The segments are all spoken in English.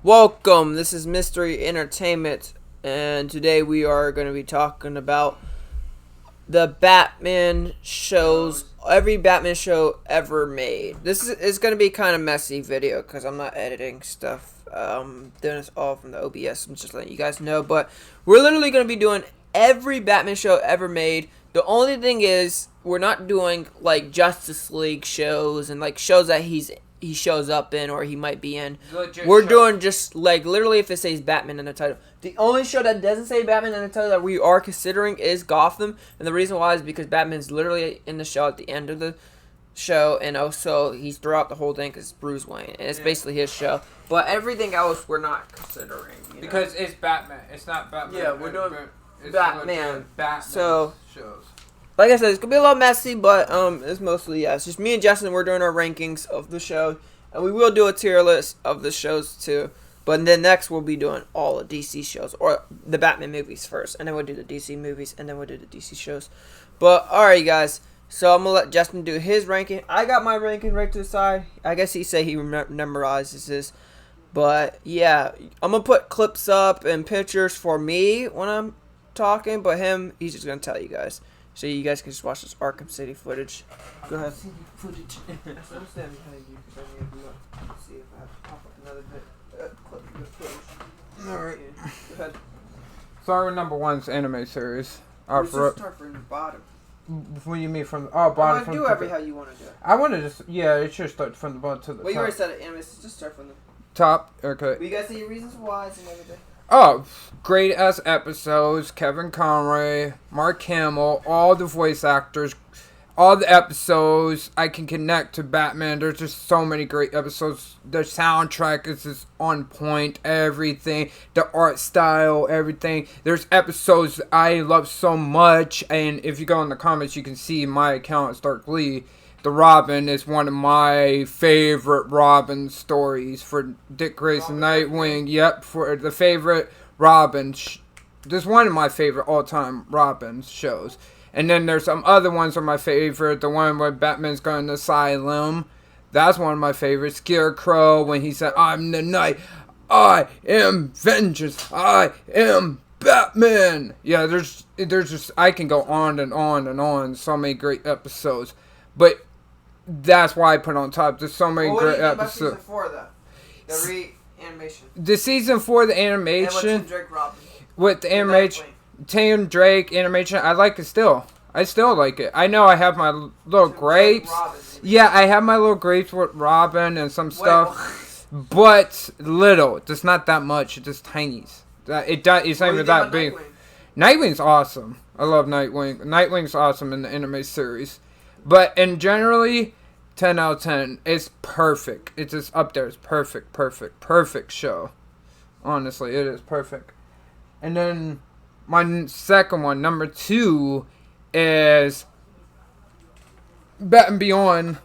Welcome, this is Mystery Entertainment, and today we are going to be talking about the Batman shows, every Batman show ever made. This is going to be kind of messy video because I'm not editing stuff. Doing this all from the OBS. I'm just letting you guys know, but we're literally going to be doing every Batman show ever made. The only thing is we're not doing like Justice League shows and like shows that he shows up in or he might be in. We're doing just like literally if it says Batman in the title. The only show that doesn't say Batman in the title that we are considering is Gotham, and the reason why is because Batman's literally in the show at the end of the show, and also he's throughout the whole thing because it's Bruce Wayne, and it's basically his show. But everything else we're not considering because it's Batman. It's not Batman. Yeah, we're doing it's Batman. So shows. Like I said, it's gonna be a little messy, but it's mostly it's just me and Justin. We're doing our rankings of the show, and we will do a tier list of the shows too. But then next we'll be doing all the DC shows or the Batman movies first, and then we'll do the DC movies, and then we'll do the DC shows. But alright, guys. So I'm gonna let Justin do his ranking. I got my ranking right to the side. I guess he said he memorizes his, but yeah, I'm gonna put clips up and pictures for me when I'm talking, but he's just gonna tell you guys. So you guys can just watch this Arkham City footage. Go ahead. See if I have to pop up another bit. Clip footage. Alright. Go ahead. Sorry, number one's anime series. Let's just start from the bottom. What do you mean from bottom? I want to do every how you want to do it. I want to it should start from the bottom to the top. Well, you already said it, anime. Just start from the top. Okay. We guys see your reasons why and everything. Oh, great ass episodes. Kevin Conroy, Mark Hamill, all the voice actors, all the episodes. I can connect to Batman. There's just so many great episodes. The soundtrack is just on point. Everything, the art style, everything. There's episodes that I love so much. And if you go in the comments, you can see my account, Stark Lee. The Robin is one of my favorite Robin stories for Dick Grayson, Nightwing. Yep, for the favorite Robin. This is one of my favorite all-time Robin shows. And then there's some other ones are my favorite. The one where Batman's going to asylum. That's one of my favorites. Scarecrow, when he said, "I'm the Knight. I am vengeance. I am Batman." Yeah, there's just, I can go on and on and on. So many great episodes. But that's why I put on top. There's so many great episodes. Season 4, though? The re-animation. The season 4, the animation. And with Drake Robin. With the animation. Tim Drake animation. I like it still. I still like it. I know I have my little grapes. Yeah, I have my little grapes with Robin and some stuff. But little. Just not that much. It's just tiny. It's not even that big. Nightwing's awesome. I love Nightwing. Nightwing's awesome in the anime series. But in generally, 10 out of 10. It's perfect. It's just up there. It's perfect show. Honestly, it is perfect. And then my second one, number 2, is Batman Beyond.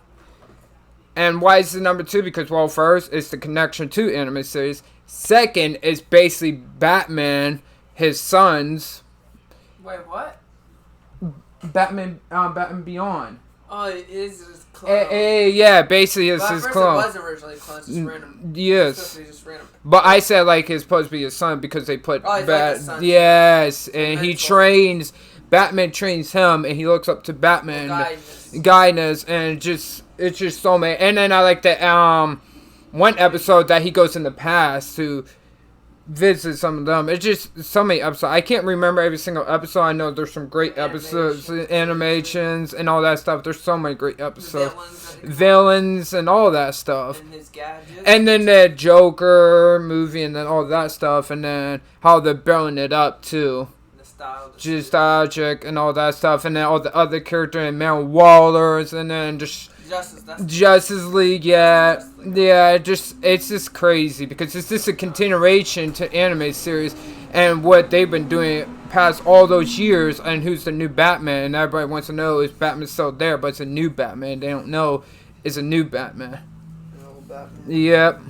And why is it number 2? Because, well, first, it's the connection to anime series. Second, is basically Batman, his sons. Wait, what? Batman Beyond. Oh, it is his clone. Yeah, basically it's his clone. It was originally a clone, it's just random. Yes. Just random. But I said like it's supposed to be his son because they put yes, and he trains Batman trains him and he looks up to Batman guidance and it's just so many. And then I like that one episode that he goes in the past to visit some of them. It's just so many episodes. I can't remember every single episode. I know there's some great episodes, animations, and all that stuff. There's so many great episodes. Villains and all that stuff. And his gadgets. And then the Joker movie and then all that stuff. And then how they're building it up, too. Nostalgic and all that stuff. And then all the other characters and Man Wallers. And then just Justice League, yeah. Yeah, it's just crazy because it's just a continuation to anime series and what they've been doing past all those years and who's the new Batman. And everybody wants to know is Batman still there, but it's a new Batman. They don't know it's a new Batman. Yep.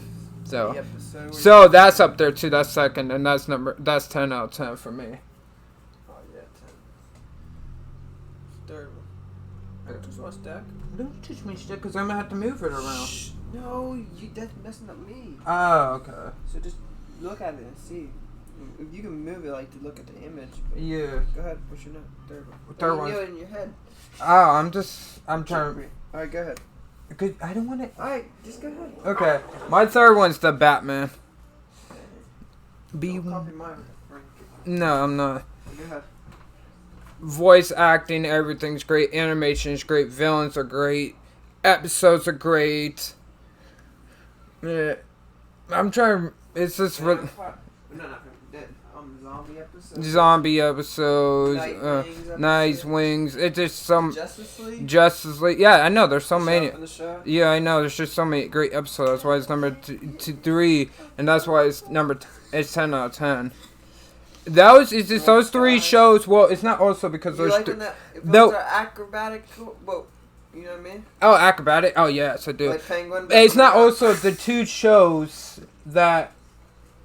So that's up there too. That's second, and that's 10 out of 10 for me. Oh yeah, 10. Third one. I just watched that. Don't touch my stick because I'm gonna have to move it around. Shh. No, that's messing up me. Oh, okay. So just look at it and see. You can move it like to look at the image. Yeah. Go ahead. What's your third one? Third You one. know it in your head. Oh, I'm trying. All right, go ahead. Good. I don't want to. All right, just go ahead. Okay, my third one's the Batman. Don't copy mine. No, I'm not. Go ahead. Voice acting, everything's great. Animation is great. Villains are great. Episodes are great. Yeah, I'm trying. It's just No, zombie episode. zombie episodes. Nightwings Nice Wings. It's just some Justice League. Justice League. Yeah, I know. There's so many. The show. Yeah, I know. There's just so many great episodes. That's why it's number 3, and that's why it's it's 10 out of 10. It's just those 3 shows. Well, it's not also because You those. like when those are acrobatic? Well, you know what I mean? Oh, acrobatic. Oh, yes, I do. Like Penguin. It's not also the 2 shows that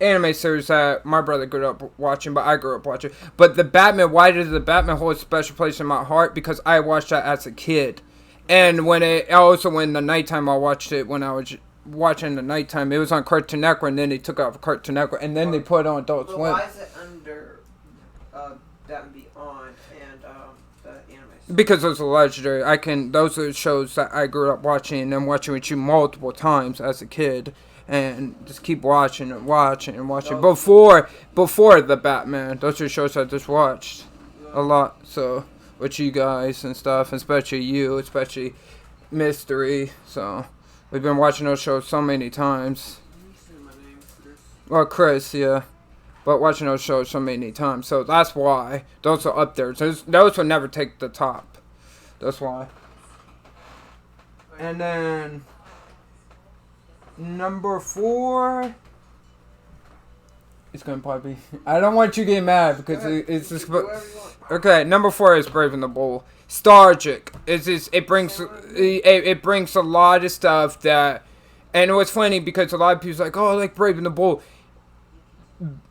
anime series that my brother grew up watching, but I grew up watching. But the Batman. Why did the Batman hold a special place in my heart? Because I watched that as a kid, and when the nighttime I watched it when I was watching the nighttime. It was on Cartoon Network, and then they took off Cartoon Network, and then they put it on Adult Swim. Why is it under That and Beyond and the anime? Because those are legendary. Those are shows that I grew up watching and watching with you multiple times as a kid, and just keep watching and watching and watching. Before the Batman, those are shows I just watched a lot. So with you guys and stuff, especially you, especially Mystery. So we've been watching those shows so many times. Well, Chris, yeah. But watching those shows so many times. So that's why those are up there. So those will never take the top. That's why. And then number 4. It's going to probably be... I don't want you getting mad because it's just... Okay, number 4 is Brave and the Bold. Nostalgic. It brings a lot of stuff that... And it was funny because a lot of people like, oh, I like Brave and the Bold.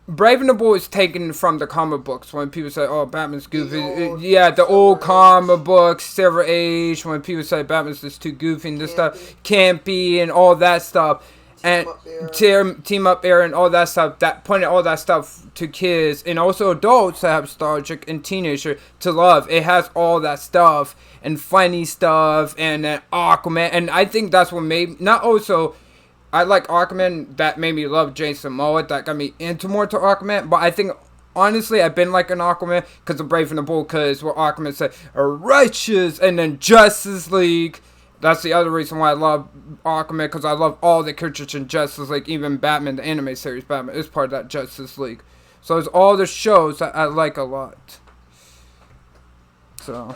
Brave and the Bold is taken from the comic books. When people say, oh, Batman's goofy. The old comic books, Silver Age. When people say Batman's just too goofy and this stuff. Campy and all that stuff. And Team Up Era and all that stuff. That pointed all that stuff to kids. And also adults that have nostalgic and teenager to love. It has all that stuff. And funny stuff. And Aquaman. And I think that's what made... Not also... I like Aquaman. That made me love Jason Momoa. That got me into more to Aquaman. But I think, honestly, I've been like an Aquaman because of Brave and the Bold. Because what Aquaman said, righteous. And then Justice League. That's the other reason why I love Aquaman. Because I love all the characters in Justice League. Even Batman, the anime series Batman, is part of that Justice League. So it's all the shows that I like a lot. So...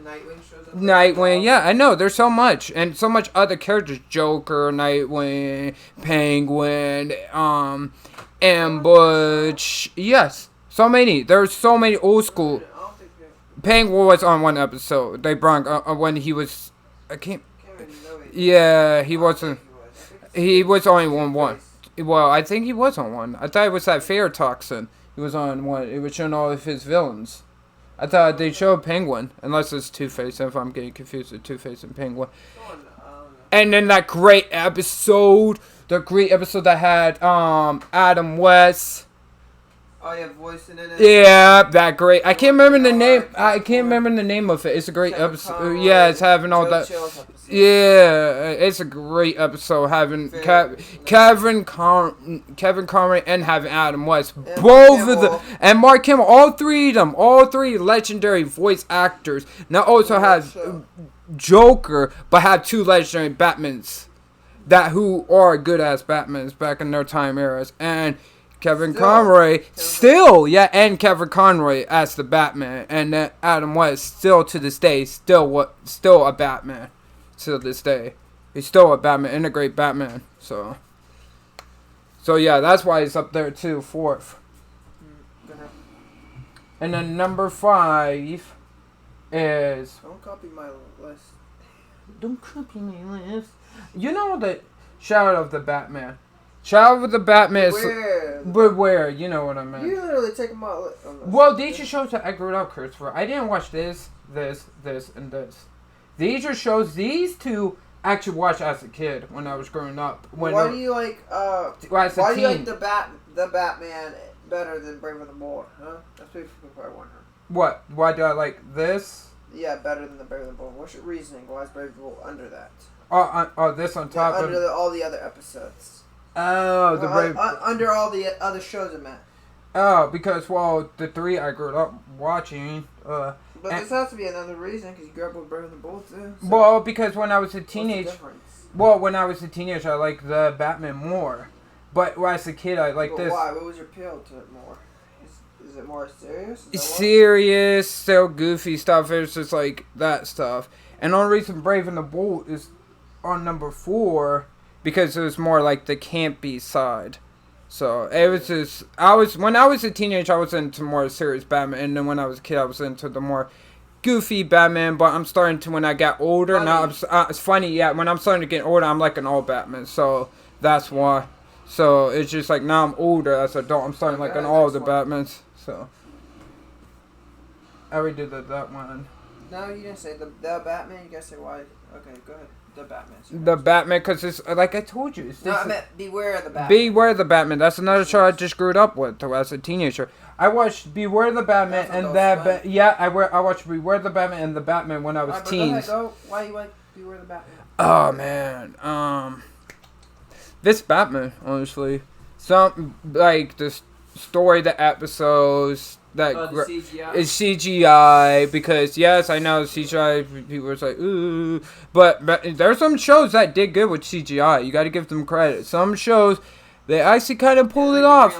Nightwing shows up. Nightwing, yeah, I know. There's so much, and so much other characters: Joker, Nightwing, Penguin, Ambush. Yes, so many. There's so many old school. Penguin was on one episode. They brought when he was. I can't. Yeah, he wasn't. He was only on one. Well, I think he was on one. I thought it was that Fear Toxin. He was on one. It was showing all of his villains. I thought they'd show Penguin, unless it's Two-Face, if I'm getting confused with Two-Face and Penguin. And then that great episode, that had Adam West. Oh, yeah, voicing in it. Yeah, that great. I can't remember the name. I can't remember the name of it. It's a great episode. Yeah, it's having all that. Yeah, it's a great episode having Kevin Conroy and having Adam West, both of them, and Mark Hamill, all 3 of them, all 3 legendary voice actors. Now also has Joker, but have 2 legendary Batmans who are good as Batmans back in their time eras, and Kevin Conroy and Kevin Conroy as the Batman, and Adam West still to this day still a Batman. To this day, he's still a Batman and a great Batman. So yeah, that's why he's up there too, 4th. And then number 5 is. Don't copy my list. Don't copy my list. You know the Shadow of the Batman. Shadow of the Batman is. Where? You know what I meant. You literally take them out. Well, these are shows that I grew up, Christopher. I didn't watch this, and this. These are shows. These 2 actually watched as a kid when I was growing up. Why do you like? Why do you like the Batman better than Brave and the Bold? Huh? That's what I wonder. What? Why do I like this? Yeah, better than the Brave and the Bold. What's your reasoning? Why is Brave and the Bold under that? This on top of all the other episodes. Oh, the Brave. Under all the other shows, I meant. Oh, because the 3 I grew up watching. But this has to be another reason because you grew up with Brave and the Bold too. So. Well, because when I was a teenager. What's the difference? Well, when I was a teenager, I liked the Batman more. But when I was a kid, I liked this. Why? What was your appeal to it more? Is it more serious? Serious, still goofy stuff. It's just like that stuff. And the only reason Brave and the Bold is on number 4 because it was more like the campy side. So it was just when I was a teenager, I was into more serious Batman, and then when I was a kid, I was into the more goofy Batman. But I'm starting to when I got older now. It's funny, yeah. When I'm starting to get older, I'm like an old Batman. So that's why. So it's just like now I'm older as an adult. I'm starting like an all the Batmans. So I already did that one. No, you didn't say the Batman. You gotta say why. Okay, go ahead. The Batman. The Batman, because it's like I told you. No, I meant Beware the Batman. Beware the Batman. That's another show I just grew up with as a teenager. I watched Beware the Batman and that. I watched Beware the Batman and the Batman when I was teens. Go. Why you like Beware the Batman? Oh man, this Batman, honestly, some like the story, the episodes. That is CGI because yes, I know CGI. People was like ooh, but there's some shows that did good with CGI. You got to give them credit. Some shows they actually kind of pulled it off.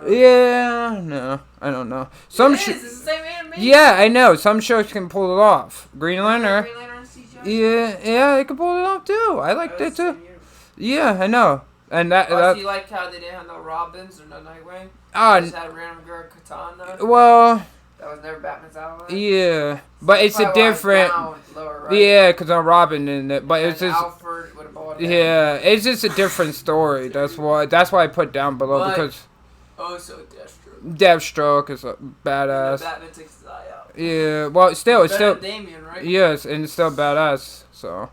Yeah, no, I don't know. Some it's the same animation. Yeah, I know. Some shows can pull it off. Green Lantern. Yeah, they can pull it off too. I liked it too. Yeah, I know. And do you like how they didn't have no Robins or no Nightwing? Just had a random girl Katana. Well, that was never Batman's ally. Yeah, but it's a different. Lower, right? Yeah, because I'm Robin in it, but it's just. Alfred with a ball yeah, it's just a different story. That's why I put down below because. Also, Deathstroke. Deathstroke is a badass. Batman takes his eye out. Yeah, well, it's still. Damian, right? Yes, and it's still badass. So.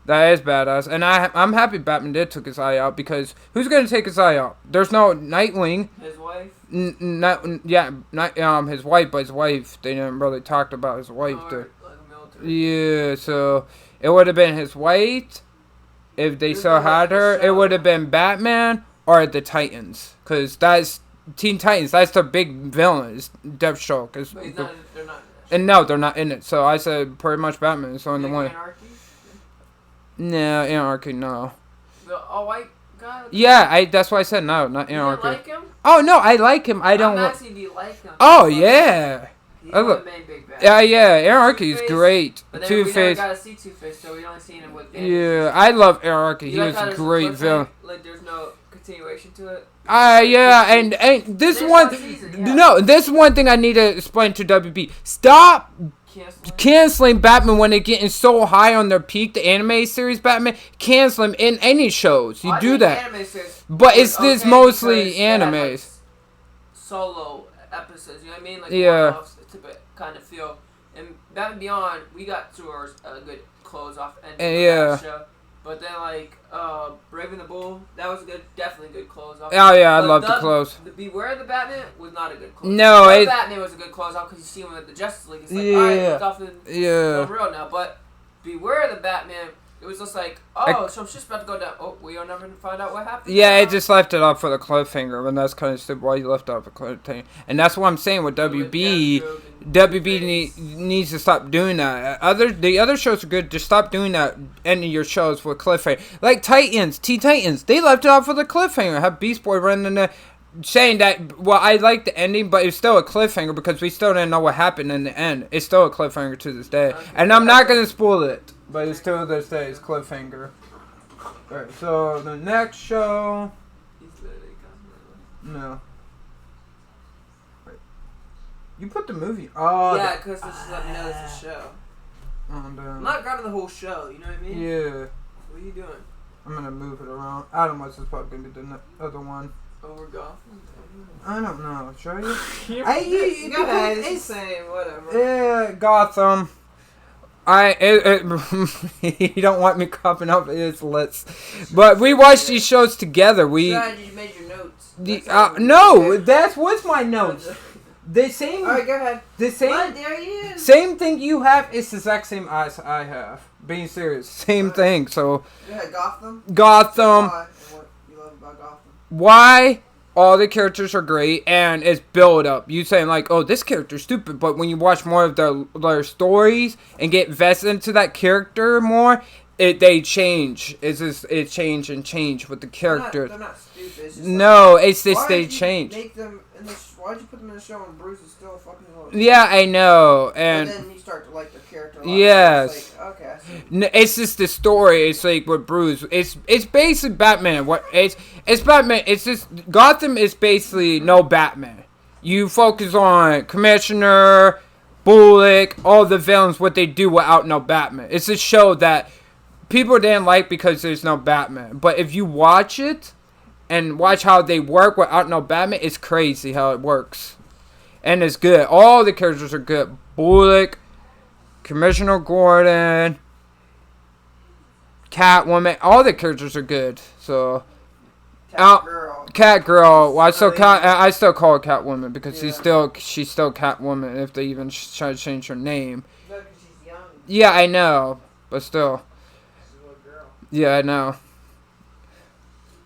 That is badass, and I'm happy Batman did took his eye out because who's gonna take his eye out? There's no Nightwing. His wife. Not his wife, but his wife. They didn't really talk about his wife. Yeah, so it would have been his wife if they still had her. It would have been Batman or the Titans, cause that's Teen Titans. That's the big villain. Is Deathstroke. They're not. And no, they're not in it. So I said pretty much Batman is on the one. No, Anarchy, no. The all-white guy? Yeah, that's why I said no, not Anarchy. You like him? Oh, no, I like him. I don't... I'm asking, do you like him? Oh, yeah. He's one of the main big bad. Yeah, Anarchy is great. But then Two-Face. we never got to see Two-Face, so we only seen him with Danny. Yeah, I love Anarchy. He was a great villain. Like, there's no continuation to it? Yeah, and this one... this one thing I need to explain to WB. Stop... canceling Batman when they're getting so high on their peak, the anime series Batman, cancel them in any shows. You do that. But it's this mostly animes. Solo episodes, you know what I mean? Like one-offs to kind of feel. And Batman Beyond, we got to a good close off ending that show. But then Brave and the Bold, that was definitely a good close off. Oh yeah, I love the close. The Beware the Batman was not a good close. No, Batman was a good close off because you see him at the Justice League. It's like alright, it's off in real now. But Beware the Batman, it was just like, so shit's about to go down. Oh, we are never gonna find out what happened. Yeah, it just left it up for the cliffhanger, and that's kind of stupid why you left out the cliffhanger. And that's what I'm saying with WB. WB needs to stop doing that. The other shows are good. Just stop doing that. Ending your shows with cliffhanger, like Titans, Teen Titans. They left it out for the cliffhanger. Have Beast Boy running in there, saying that. Well, I like the ending, but it's still a cliffhanger because we still didn't know what happened in the end. It's still a cliffhanger to this day, and I'm not gonna spoil it. But it's still this day. It's cliffhanger. Alright, so the next show. No. You put the movie. Oh. Yeah, because this is let me know it's a show. I'm not grabbing the whole show, you know what I mean? Yeah. What are you doing? I'm gonna move it around. Adam was just probably gonna be the other one. Oh, we're golfing? I don't know. Show you? Go ahead, it's the same, whatever. Yeah, Gotham. You don't want me coughing up his lips, but we watched these shows together. You made your notes. No, that's what's my notes. The same. All right, go ahead. The same. What? There he is. Same thing you have is the exact same eyes I have. Being serious, same thing. So. You had Gotham. Gotham. Why? What you love about Gotham? Why? All the characters are great, and it's build up. You saying like, oh, this character's stupid, but when you watch more of their stories and get vested into that character more, they change. It change with the characters. They're not stupid. It's just It's just they change. Why'd you put them in the show when Bruce is still a fucking little kid? Yeah, I know, and then you start to like the character. Yes. It's like, okay. It's just the story. It's like with Bruce. It's basically Batman. It's Batman. It's just Gotham is basically no Batman. You focus on Commissioner, Bullock, all the villains, what they do without no Batman. It's a show that people didn't like because there's no Batman. But if you watch it and watch how they work without no Batman, it's crazy how it works. And it's good. All the characters are good. Bullock, Commissioner Gordon, Catwoman, all the characters are good. So, Catgirl. Well, I still call her Catwoman because she's still Catwoman. If they even try to change her name. No, because she's young. Yeah, I know, but still. She's a little girl. Yeah, I know.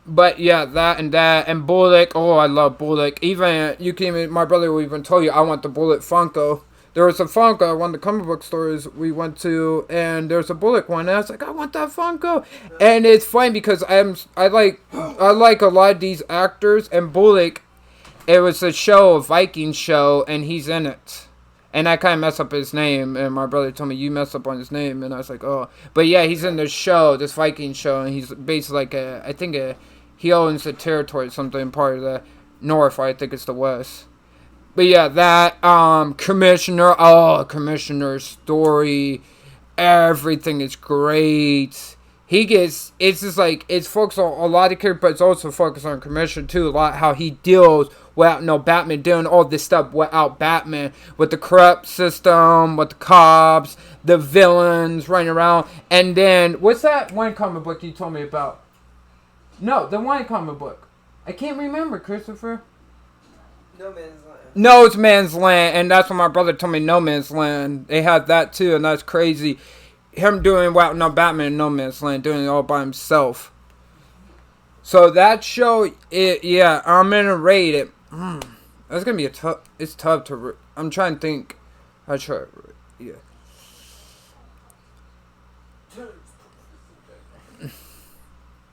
But yeah, that and Bullock. Oh, I love Bullock. My brother will even tell you I want the Bullock Funko. There was a Funko at one of the comic book stores we went to, and there's a Bullock one. And I was like, I want that Funko. And it's funny because I like a lot of these actors, and Bullock, it was a Viking show, and he's in it. And I kind of messed up his name, and my brother told me, you messed up on his name, and I was like, oh. But yeah, he's in this Viking show, and he's basically like he owns the territory, something part of the north, I think it's the west. But yeah, that, Commissioner's story, everything is great. It's just like, it's focused on a lot of characters, but it's also focused on Commissioner too, a lot how he deals without no Batman, doing all this stuff without Batman, with the corrupt system, with the cops, the villains running around, and then, what's that one comic book you told me about? No, the one comic book. I can't remember, Christopher. No Man's Land. No, it's Man's Land, and that's what my brother told me, No Man's Land. They had that too, and that's crazy. Him doing no Batman in No Man's Land, doing it all by himself. So that show, I'm gonna rate it. That's gonna be it's tough to, I'm trying to think. Yeah.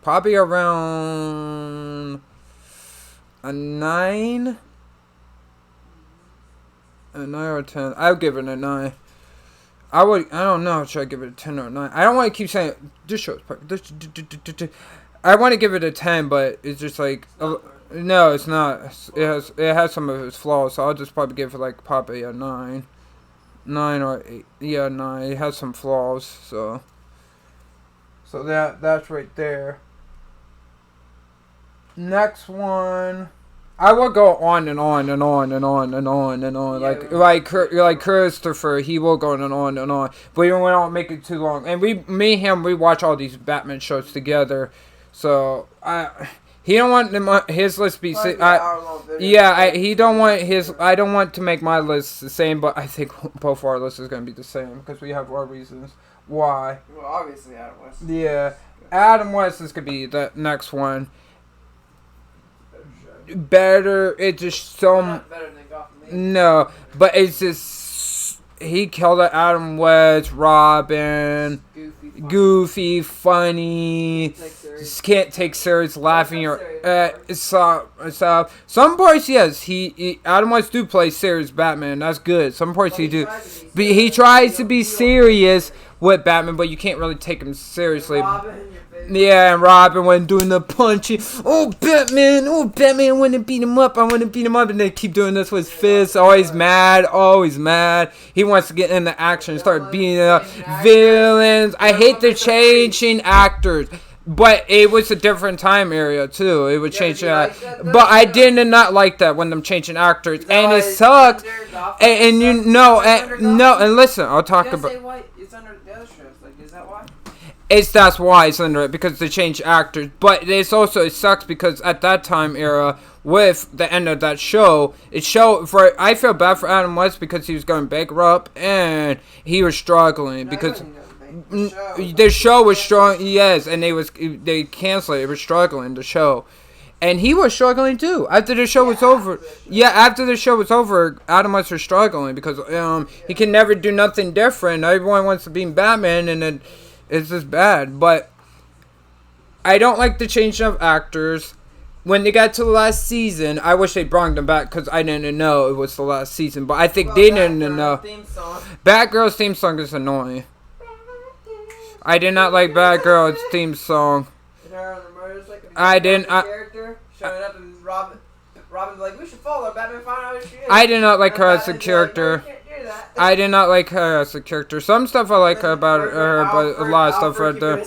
Probably around a 9. A 9 or a 10. I would give it a 9. I don't know. Should I give it a 10 or a 9? I don't want to keep saying this show's perfect. I want to give it a 10, but it's just like no, it's not. It has some of its flaws, so I'll just probably give it probably a 9. 9 or 8. Yeah, 9. It has some flaws, so that's right there. Next one, I will go on and on and on and on and on and on. Yeah, like Christopher, he will go on and on and on. But we don't make it too long. And me and him, we watch all these Batman shows together. So he don't want his list be. He don't want his. I don't want to make my list the same, but I think both our lists is gonna be the same because we have our reasons why. Well, obviously Adam West. Yeah, Adam West is gonna be the next one. Better, it's just so. Not better than Gotham. No, but it's just he killed it. Adam West, Robin, goofy, funny. Just can't take serious, laughing or so. Some parts, yes, he Adam West do play serious Batman. That's good. Some parts he do, but he tries to be serious with Batman, but you can't really take him seriously. Yeah, and Robin when doing the punching. Oh, Batman, I want to beat him up. And they keep doing this with his fists. Always mad. He wants to get into action and start beating up villains. I hate the changing actors. But it was a different time area, too. It would change that. But I did not like that when them changing actors. And it sucks. And you know, and listen, I'll talk about. That's why it's under it, because they changed actors. But it sucks because at that time era, with the end of that show, I feel bad for Adam West because he was going bankrupt and he was struggling because the show was strong. Yes, and they canceled it. It was struggling, the show. And he was struggling too. After the show was over. Yeah, after the show was over, Adam West was struggling because he can never do nothing different. Everyone wants to be Batman, and then it's just bad. But I don't like the change of actors. When they got to the last season, I wish they brought them back because I didn't know it was the last season. But I think they didn't know. Batgirl's theme song is annoying. I did not like Batgirl's theme song. I didn't. Character showing up and Robin's like, we should follow Batman, find out who she is. I did not like her as a character. I did not like her as a character. Some stuff I like about her, but a lot of stuff right there.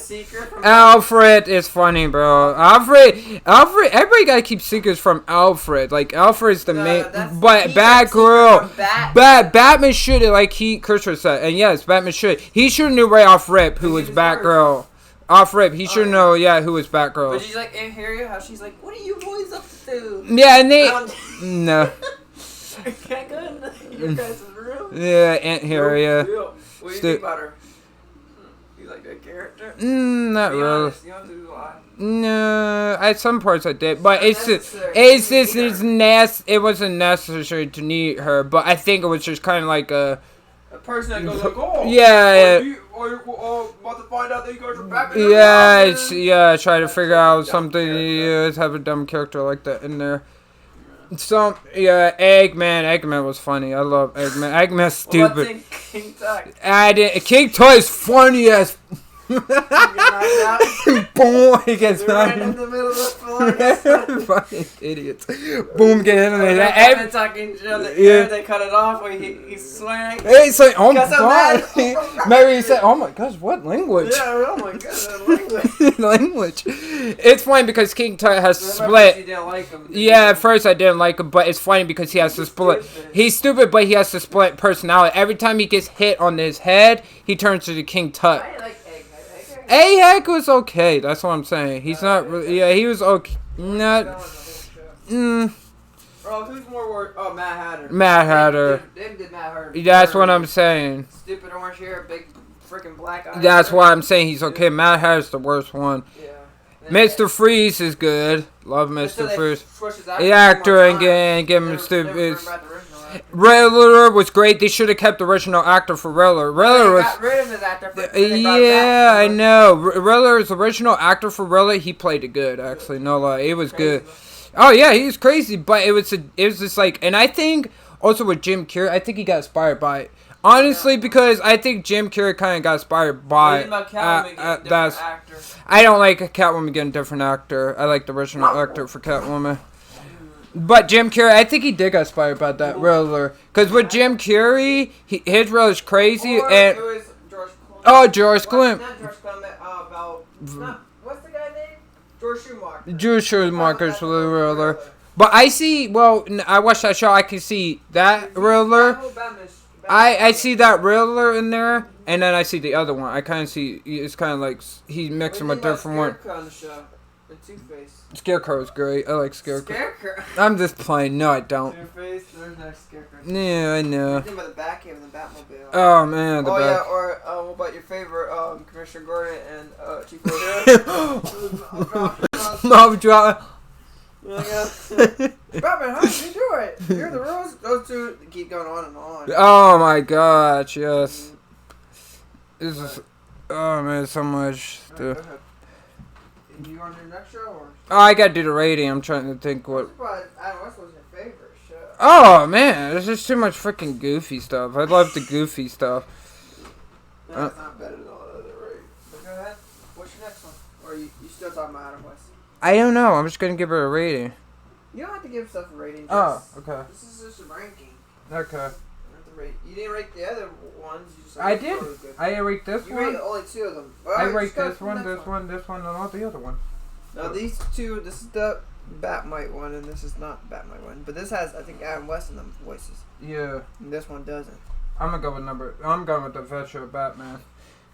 Alfred is funny, bro. Alfred. Everybody gotta keep secrets from Alfred. Like Alfred's the main, but Batgirl. Batman should have, like Christopher said, and yes, Batman should. He should have knew right off rip who was Batgirl. Off rip, he should know, who was Batgirl. But she's like, Aunt Harriet, how she's like, what are you boys up to? Yeah, and they... No. I can't go in your guys' room. Yeah, Aunt Harriet. What do you think about her? You like that character? Not really. Honest, you don't have to lie. No, at some parts I did, but it wasn't necessary to need her, but I think it was just kind of like a person that goes like, oh, about to find out that you guys are Batman. Try to figure out something. Have a dumb character like that in there. Eggman was funny. I love Eggman. Eggman's stupid. King Tut? King Tut is funny as. Boom! He gets right in the middle of the floor. Fucking idiots. Boom! Get in there. They're talking to each other. They cut it off. Or he's swearing. He's like, oh my god. Maybe he said, oh my gosh, what language? Yeah, oh my god, language. It's funny because King Tut has split. You didn't like him. Yeah, at first I didn't like him, but it's funny because he has to split. He's stupid, but he has to split personality. Every time he gets hit on his head, he turns to the King Tut. I like Egghead was okay. That's what I'm saying. He's not really... Yeah, he was okay. Not... Bro, who's more worried? Oh, Mad Hatter. Mad Hatter. They did Mad Hatter. That's what I'm saying. Stupid orange hair, big freaking black eyes. That's why I'm saying he's okay. Mad Hatter's the worst one. Yeah. Mr. Freeze is good. Love Mr. Freeze. The actor and give him stupid... Riddler was great. They should have kept the original actor for Riddler. Riddler was... got rid of his actor for I know. Riddler's original actor for Riddler, he played it good, actually. No lie. It was good. Oh, yeah, he was crazy. But it was just like... And I think, also with Jim Carrey, I think he got inspired by it. Honestly, because I think Jim Carrey kind of got inspired by... I don't like Catwoman getting a different actor. I like the original actor for Catwoman. But Jim Carrey, I think he did get inspired by that Riddler. Because with Jim Carrey, his Riddler's crazy. And it was George Clooney. George Clooney. Not George Clooney, what's the guy's name? George Schumacher. George Schumacher's for the Riddler. But I see, I watched that show, I can see that Riddler. I see that Riddler in there, and then I see the other one. I kind of see, it's kind of like, he's mixing with different one. The Two-Face. Scarecrow's great. I like Scarecrow. Scarecrow? I'm just playing. No, I don't. Two-Face, there's no Scarecrow. Yeah, I know. I think about the Batcave and the Batmobile. Oh, man, the Bat. Bat. Yeah, or what about your favorite, Commissioner Gordon and, Chief O'Hara? Mob drop. Batman, how did you do it? You're the rules. Those two keep going on and on. Oh, my gosh, yes. This is... Oh, man, so much stuff. Do you want to do the next show, or? Oh, I gotta do the rating. I'm trying to think what... I'm surprised Adam West was your favorite show. Oh, man. There's just too much freaking goofy stuff. I love the goofy stuff. That's not better than all the other ratings. But go ahead. What's your next one? Or you still talking about Adam West? I don't know. I'm just gonna give her a rating. You don't have to give stuff a rating. Oh, okay. This is just a ranking. Okay. You didn't rate the other ones. You just I did. I rate this one. You rated only two of them. I rate this one, and not the other one. Now these two, this is the Batmite one, and this is not Batmite one. But this has, I think, Adam West in the voices. Yeah. And this one doesn't. I'm going with the Veteran Batman.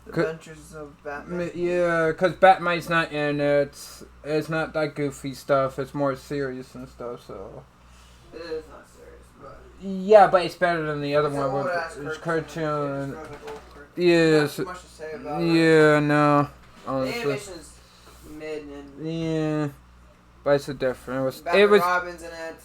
Adventures of Batman. Yeah, because Batman's not in it. It's not that goofy stuff. It's more serious and stuff, so. It is not serious, but. Yeah, but it's better than the other It's one. an With old-ass it's cartoon. cartoon. Yeah, Yes. not too much to say about it. Yeah, no. The Honestly. animation's mid and. Yeah. But it's a different. Batman It was. Robin's in it.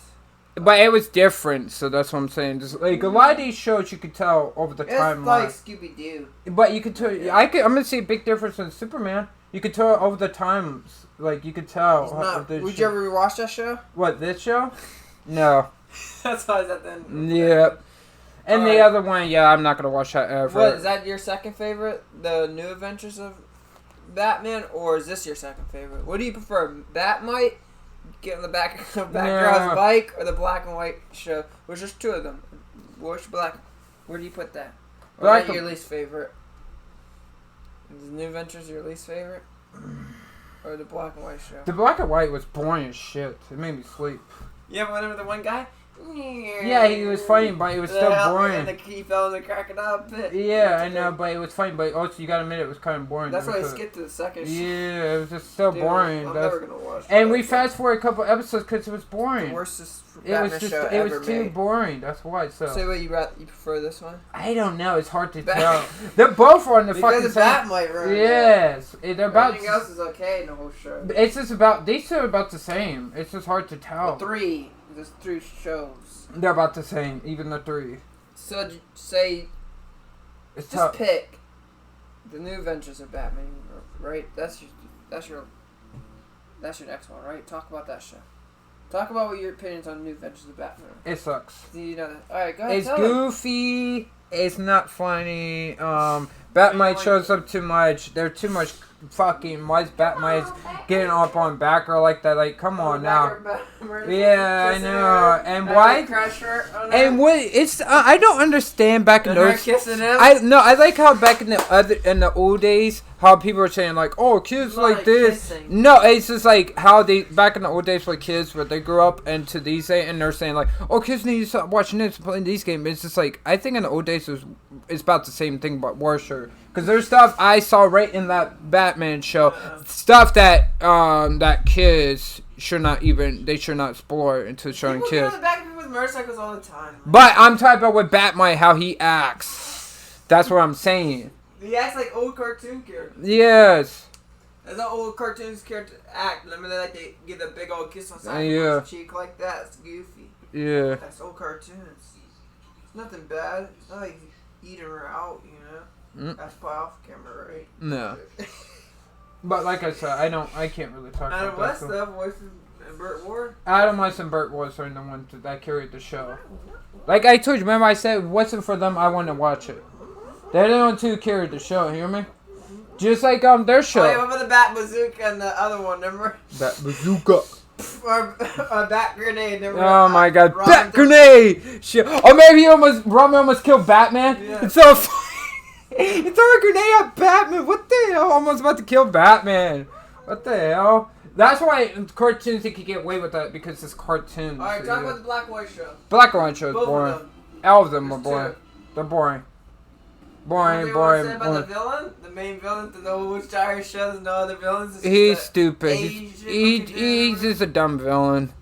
But it was different, so that's what I'm saying. Just like a lot of these shows, you could tell over the It's timeline. like Scooby Doo. But you could tell. Yeah. I'm gonna see a big difference in Superman. You could tell over the times. Like you could tell. He's not, the would show- you ever rewatch that show? What, this show? No. That's why it's at the end. Yeah. And the Alright. other one, yeah, I'm not gonna watch that ever. What is that your second favorite? The New Adventures of Batman, or is this your second favorite? What do you prefer? Batmite, get on the back of Yeah. bike, or the black and white show? Which there's two of them. Which black? Where do you put that? Or Black is that and- your least favorite? Is the New Adventures your least favorite, or the black and white show? The black and white was boring as shit. It made me sleep. Yeah, but whatever the one guy. Yeah, he was funny, but it was still And boring. he fell in the crocodile pit. Yeah, I know, but it was funny. But also, you gotta admit, it was kind of boring. That's why I because- skipped to the second show. Yeah, it was just still Dude, boring. I'm That's- never gonna watch and that. we fast forward a couple episodes because it was The boring. worst It Batman was just, show it ever was too made. boring. That's why. So Say what you prefer this one? I don't know. It's hard to Bat- tell. They're both on the Because fucking of same. Batmite, right? Yes, they're about. Everything else is okay in the whole show. It's just about. These two are about the same. It's just hard to tell. Three. There's 3 shows. They're about the same. Even the three. So say, It's just tough. pick the New Adventures of Batman, right? That's your next one, right? Talk about that show. Talk about what your opinions on New Adventures of Batman. It sucks. Do you know that? All right, go ahead. It's tell them. goofy. It's not funny. Batmite shows up too much. There's too much fucking. Why is Batmite getting up on Batgirl like that? Like, come on now. Yeah, I know. And why? And what? It's I don't understand back in And her those. kissing him. I like how back in the old days how people were saying like, oh, kids Not like like this. kissing. No, it's just like how they back in the old days with kids, but they grew up into these days and they're saying like, oh, kids need to stop watching this, playing these games. It's just like I think in the old days it's about the same thing but worse. Because there's stuff I saw right in that Batman show, stuff that that kids should not explore into showing People get kids. on the back of people with motorcycles all the time. But I'm talking about with Batman, how he acts. That's what I'm saying. He acts like old cartoon characters. Yes. That's how old cartoons characters act. Remember they give the big old kiss on the side Yeah. of the cheek like that. It's goofy. Yeah. That's old cartoons. It's nothing bad. It's not like eating her out, you know. Mm. That's probably off camera, right? No. But like I said, I can't really talk Adam about West that. stuff, voices and Burt Ward. Adam West and Burt Ward are the ones that carried the show. Like I told you, remember I said, if it wasn't for them, I wouldn't watch it. They're the only two who carried the show, hear me? Just like their show. Oh, yeah, what about the Bat Bazooka and the other one, remember? That bazooka. Or Bat Grenade, remember? Oh my god, Robin Bat grenade! Shit. Or maybe Robin almost killed Batman. Yeah. It's so funny. He threw a grenade at Batman. What the hell? Almost about to kill Batman. What the hell? That's why in cartoons they could get away with that because it's cartoons. Alright, so talk yeah. about the Black and White show. Black and White show is Both boring. of them. All of them are There's boring. two. They're boring. What Boring, do you want to say boring, about the boring. villain? The main villain to the whole Witch Diary show, there's no other villains. It's He's just a stupid. Asian He's looking he's dude. just a dumb villain.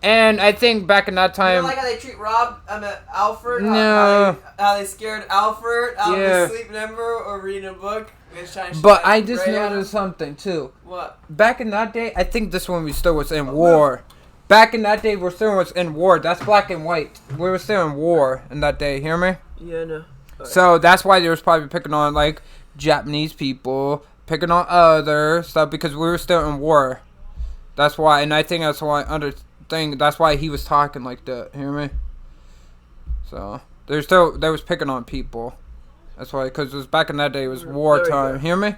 And I think back in that You time, don't like how they treat Alfred? No. How they scared Alfred out Yeah. of his sleep, remember? Or reading a book. They was trying to but shoot I like just Ray at him. noticed something too. What? Back in that day, I think this one we still was in war. Back in that day, we still was in war. That's black and white. We were still in war in that day. Hear me? Yeah, no. So that's why they was probably picking on like Japanese people, picking on other stuff because we were still in war. That's why, and I think that's why that's why he was talking like that. Hear me? So they was picking on people. That's why, because it was back in that day, it was wartime. Hear me?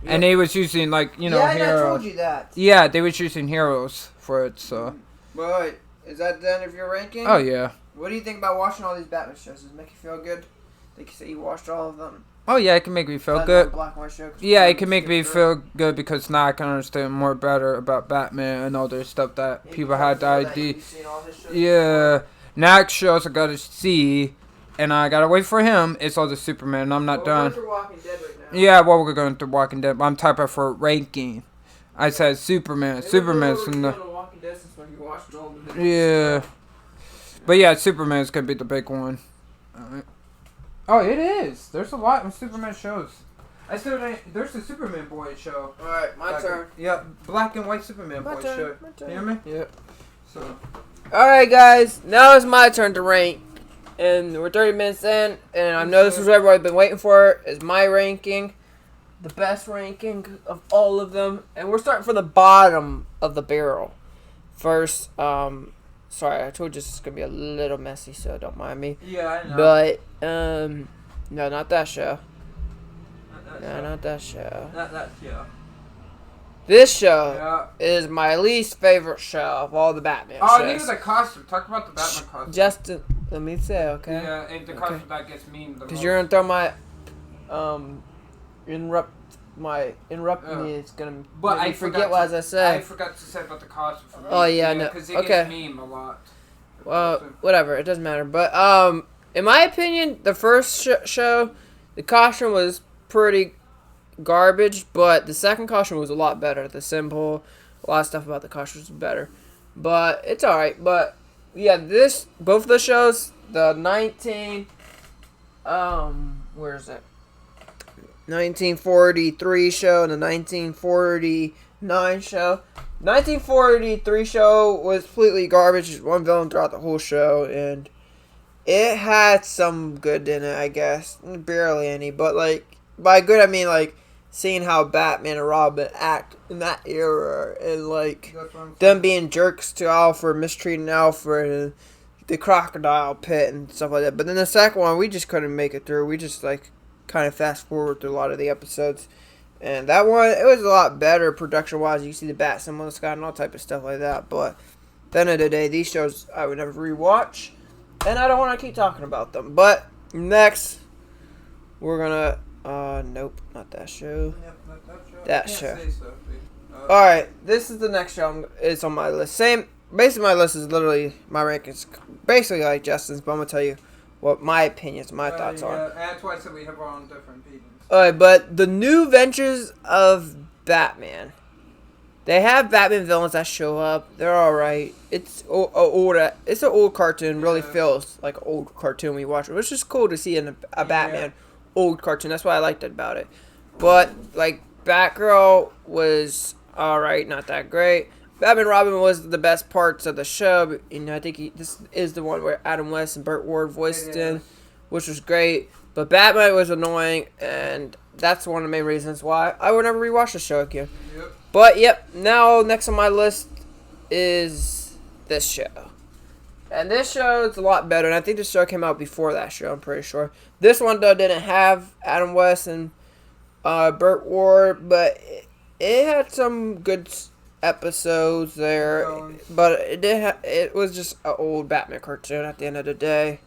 Yeah. And they was using like yeah, heroes. I told you that. Yeah, they was using heroes for it. So. Wait, is that the end of your ranking? Oh yeah. What do you think about watching all these Batman shows? Does it make you feel good? Think you say you watched all of them? Oh yeah, it can make me feel Other than good. the Black and White show, 'cause Yeah, we it can make me skipped through feel good because now I can understand more better about Batman and all the stuff that it. people had the Before that, idea. you've seen all his shows Yeah. Next shows I gotta see, and I gotta wait for him. It's all the Superman. And I'm not before. Well, done. we're Walking Dead right now. Yeah, well, we're going through Walking Dead. I'm typing for ranking. I said Superman. Superman's in the. Yeah. But yeah, Superman's gonna be the big one. Alright. Oh, it is. There's a lot of Superman shows. I still didn't. There's the Superman Boy show. Alright, my turn. Yeah, black and white Superman My Boy turn, show. my turn. You hear me? Yep. So. Alright, guys. Now it's my turn to rank. And we're 30 minutes in. And I know this was what everybody's been waiting for. Is my ranking. The best ranking of all of them. And we're starting from the bottom of the barrel. First, sorry, I told you this is going to be a little messy, so don't mind me. Yeah, I know. But, no, not that show. Not that show. Not that show. This show is my least favorite show of all the Batman shows. Oh, neither the costume. Talk about the Batman costume. Justin, let me say, okay? Yeah, and the costume that gets memed the most. Because you're going to throw my, interrupt me. It's going to make me forget what I was going to say. I forgot to say about the costume for me. Oh, yeah, no. Because it gets memed a lot. Well, whatever. It doesn't matter. But, in my opinion, the first show, the costume was pretty garbage, but the second costume was a lot better. The symbol, a lot of stuff about the costume was better. But it's alright. But, yeah, both of the shows, the where is it? 1943 show and the 1949 show. 1943 show was completely garbage. Just one villain throughout the whole show, and it had some good in it, I guess. Barely any, but like by good I mean like seeing how Batman and Robin act in that era, and like them being jerks to Alfred, mistreating Alfred, and the crocodile pit and stuff like that. But then the second one, we just couldn't make it through. We just like kind of fast forward through a lot of the episodes. And that one, it was a lot better production-wise. You see the bat symbol in the sky and all type of stuff like that. But at the end of the day, these shows I would never rewatch. And I don't want to keep talking about them. But next, we're going to... nope, not that show. That show. Alright, this is the next show. It's on my list. Basically, my list is literally my rankings. Basically like Justin's, but I'm going to tell you what my opinions, my thoughts are. That's why I said we have our own different opinions. Alright, but the New Adventures of Batman. They have Batman villains that show up. They're alright. It's an old cartoon. Really feels like an old cartoon when you watch it. It's just cool to see a Batman old cartoon. That's what I liked about it. But, like, Batgirl was alright, not that great. Batman and Robin was the best parts of the show. You know, I think this is the one where Adam West and Burt Ward voiced in, which was great. But Batman was annoying, and that's one of the main reasons why I would never rewatch the show again. Yep. But, now next on my list is this show. And this show is a lot better, and I think this show came out before that show, I'm pretty sure. This one, though, didn't have Adam West and Burt Ward, but it had some good episodes there. But it was just an old Batman cartoon at the end of the day.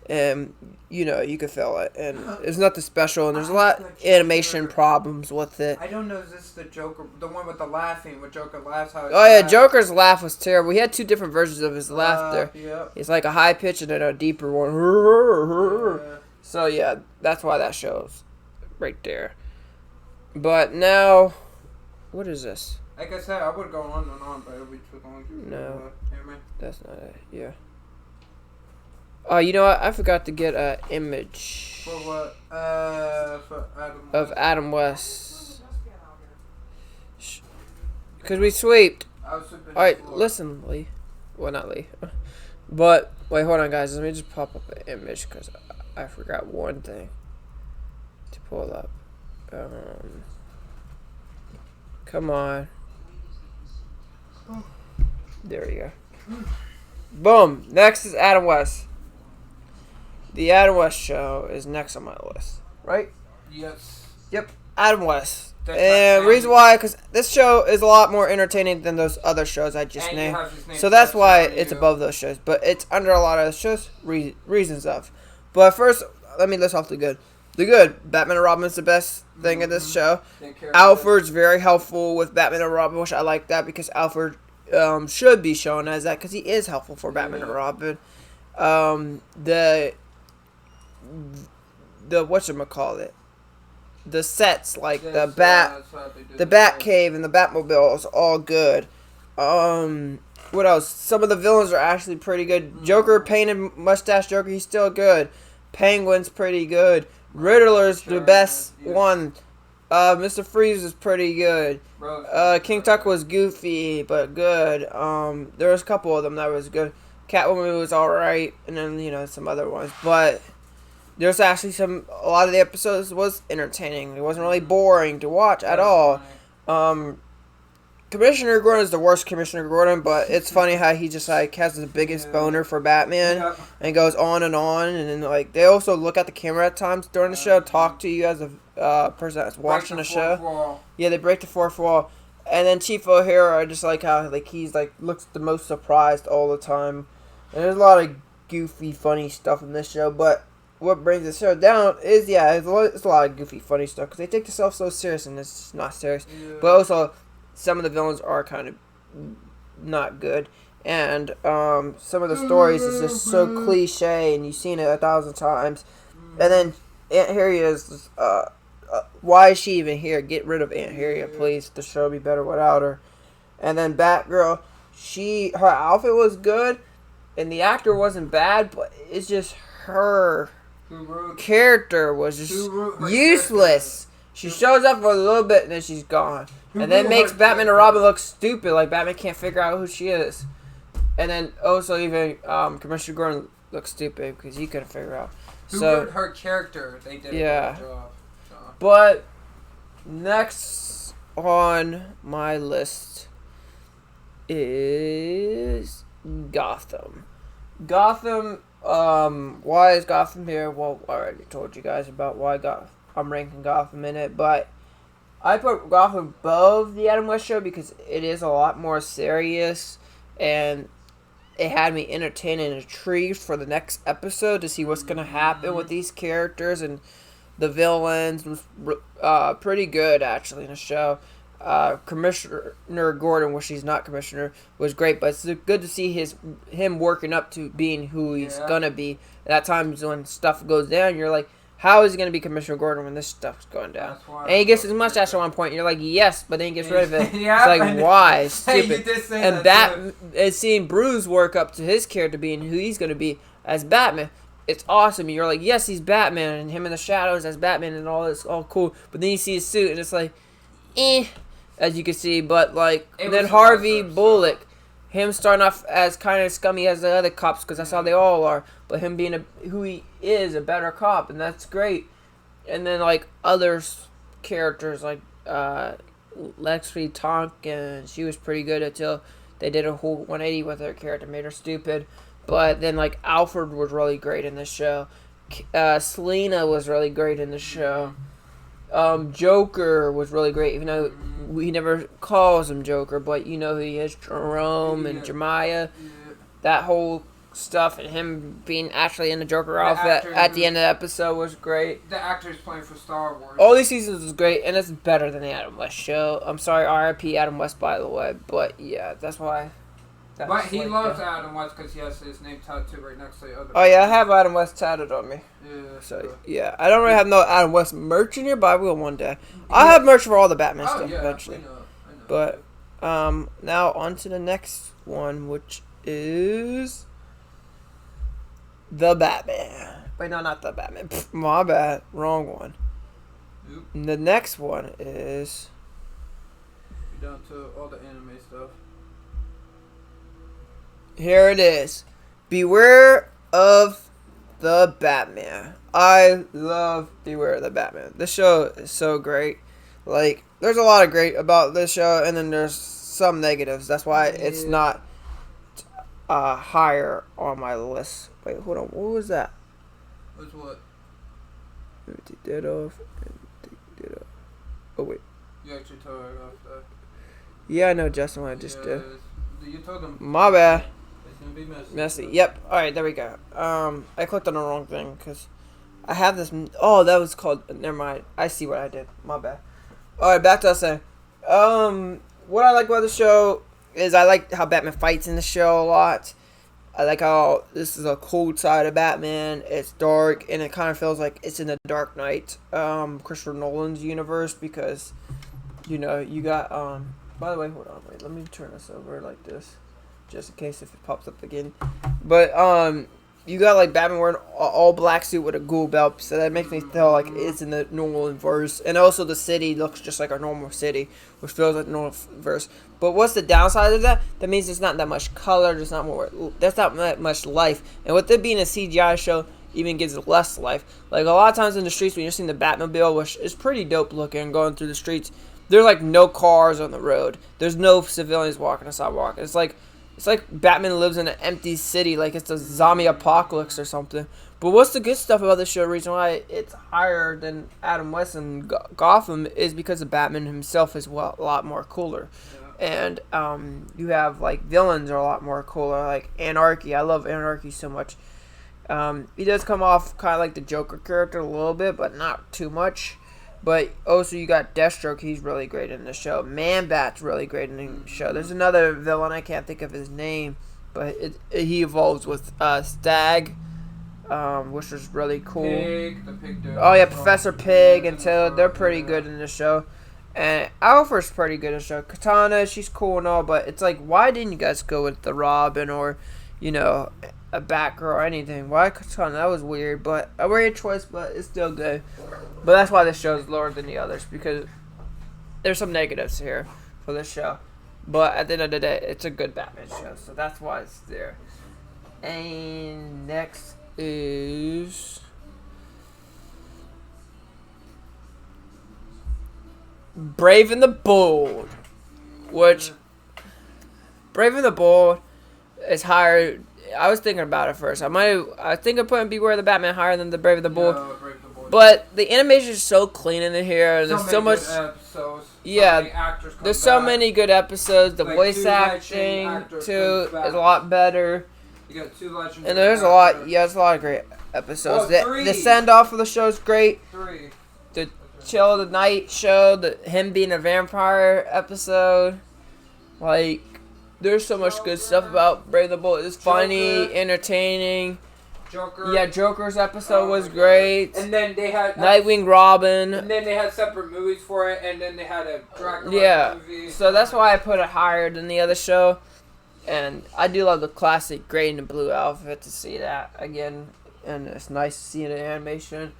And, you know, you could feel it. And it's nothing special. And there's a lot of animation problems with it. I don't know, is this the Joker, the one with the laughing, where Joker laughs? How Oh, yeah, Joker's laugh was terrible. He had two different versions of his laughter. Yep. It's like a high pitch and then a deeper one. So, yeah, that's why that show's right there. But now, what is this? Like I said, I would go on and on, but it would be too long. No. Hear me? That's not it. Yeah. Oh, you know what? I forgot to get an image. For what? For Adam West. Of Adam West. Because we sweeped. Alright, listen, Lee. Well, not Lee. But, wait, hold on, guys. Let me just pop up an image because I forgot one thing to pull up. Come on. There we go. Boom. Next is Adam West. The Adam West show is next on my list, right? Yes. Yep, Adam West. And reason why, because this show is a lot more entertaining than those other shows I just named. So that's why it's above those shows. But it's under a lot of those shows, reasons of. But first, let me list off the good. The good, Batman and Robin is the best thing in this show. Alfred's very helpful with Batman and Robin, which I like that because Alfred should be shown as that because he is helpful for Batman and Robin. The whatchamacallit? the sets, like the That's how they do the the Bat show. Cave and the Batmobile is all good. What else? Some of the villains are actually pretty good. Joker, painted mustache Joker, he's still good. Penguin's pretty good. Riddler's the best one. Mr. Freeze is pretty good. King Tut was goofy but good. There was a couple of them that was good. Catwoman was alright, and then some other ones. But there's actually a lot of the episodes was entertaining. It wasn't really boring to watch at all. Commissioner Gordon is the worst Commissioner Gordon, but it's funny how he just has the biggest boner for Batman and goes on, and then they also look at the camera at times during the show, talk to you as a person that's watching the show. Yeah, they break the fourth wall, and then Chief O'Hara, I just like how he's looks the most surprised all the time. And there's a lot of goofy, funny stuff in this show, but what brings the show down is it's a lot of goofy, funny stuff because they take themselves so serious, and it's just not serious. Yeah. But also, some of the villains are kind of not good, and some of the stories is just so cliche, and you've seen it 1,000 times. And then Aunt Harriet is, why is she even here? Get rid of Aunt Harriet, please. The show would be better without her. And then Batgirl, her outfit was good, and the actor wasn't bad, but it's just her character was just useless. She shows up for a little bit and then she's gone. And then makes Batman and Robin look stupid, like Batman can't figure out who she is. And then also even Commissioner Gordon looks stupid because he couldn't figure out. Her character, they did a good job. So. But next on my list is Gotham. Why is Gotham here? Well, I already told you guys about why I'm ranking Gotham in it, but I put Gotham above the Adam West Show because it is a lot more serious, and it had me entertained and intrigued for the next episode to see what's going to happen with these characters, and the villains was pretty good, actually, in the show. Commissioner Gordon, which he's not commissioner, was great, but it's good to see him working up to being who he's gonna be. At times when stuff goes down, you're like, how is he gonna be Commissioner Gordon when this stuff's going down? And he gets his mustache at one point, and you're like, yes, but then he gets rid of it. It's like, why? Stupid. And seeing Bruce work up to his character being who he's gonna be as Batman, it's awesome. You're like, yes, he's Batman, and him in the shadows as Batman, and all this, all cool. But then you see his suit, and it's like, as you can see. But then Harvey Bullock, him starting off as kind of scummy as the other cops, because that's how they all are. But him being who he is, a better cop, and that's great. And then other characters like Lexi Tonkin, she was pretty good until they did a whole 180 with her character, made her stupid. But then Alfred was really great in the show. Selena was really great in the show. Joker was really great, even though we never calls him Joker, but you know who he is, Jerome and Jeremiah. That whole stuff and him being actually in the Joker outfit at the end of the episode was great. The actor's playing for Star Wars. All these seasons was great, and it's better than the Adam West Show. I'm sorry, R.I.P. Adam West, by the way, but yeah, that's why. But he loves Adam West because he has his name tattooed right next to the other. Oh yeah, I have Adam West tattooed on me. Yeah. So yeah, I don't really have no Adam West merch in here, but I will one day. I'll have merch for all the Batman stuff eventually. I know. But now on to the next one, which is the Batman. Wait, no, not the Batman. My bad, wrong one. Yep. The next one is. You're down to all the anime stuff. Here it is. Beware of the Batman. I love Beware of the Batman. This show is so great. There's a lot of great about this show, and then there's some negatives. That's why it's not higher on my list. Wait, hold on. What was that? What's what? Let me take that off. Oh, wait. You actually tore it off, though. Yeah, I know, Justin, what I just did. You told him. My bad. It's going to be Messy. Yep. Alright, there we go. I clicked on the wrong thing, because I have this. Oh, that was called. Never mind. I see what I did. My bad. Alright, back to us saying. What I like about the show is I like how Batman fights in the show a lot. I like how this is a cold side of Batman. It's dark, and it kind of feels like it's in the Dark Knight, Christopher Nolan's universe, because, you know, you got, by the way, hold on, wait, let me turn this over like this, just in case if it pops up again. But, you got, like, Batman wearing an all black suit with a ghoul belt, so that makes me feel like it's in the normal verse. And also the city looks just like a normal city, which feels like the normal verse. But what's the downside of that? That means there's not that much color, there's not that much life. And with it being a CGI show, even gives it less life. Like, a lot of times in the streets, when you're seeing the Batmobile, which is pretty dope looking, going through the streets, there's, like, no cars on the road. There's no civilians walking the sidewalk. It's like Batman lives in an empty city, like it's a zombie apocalypse or something. But what's the good stuff about this show, the reason why it's higher than Adam West and Gotham, is because the Batman himself is a lot more cooler. And you have, like, villains are a lot more cooler, like Anarchy. I love Anarchy so much. He does come off kind of like the Joker character a little bit, but not too much. But also you got Deathstroke, he's really great in the show. Man-Bat's really great in the show. There's another villain, I can't think of his name, but he evolves with Stag, which is really cool. The Pig dude. Oh yeah, Professor Pig and Taylor, they're pretty good in the show. And Alfred's pretty good in the show. Katana, she's cool and all, but it's like, why didn't you guys go with the Robin or, you know, a Batgirl or anything? Why Katana? That was weird, but a weird choice, but it's still good. But that's why this show is lower than the others, because there's some negatives here for this show. But at the end of the day, it's a good Batman show, so that's why it's there. And next is Brave and the Bold, which Brave and the Bold is higher. I was thinking about it first. I think I'm putting Beware the Batman higher than the Brave and the Bold. No, Brave and the Bold. But the animation is so clean in here. There's so much. Episodes. Yeah, there's so many good episodes. The like voice acting too is a lot better. You got 2 legends. And there's a lot. Yeah, there's a lot of great episodes. Oh, the send off of the show is great. 3. The Chill of the Night show, him being a vampire episode, like, there's so much good stuff about Brave the Bold. It's funny, entertaining. Joker. Yeah, Joker's episode was great. And then they had Nightwing Robin. And then they had separate movies for it, and then they had a Dracula movie. So that's why I put it higher than the other show. And I do love the classic gray and the blue outfit, to see that again. And it's nice to see in the animation.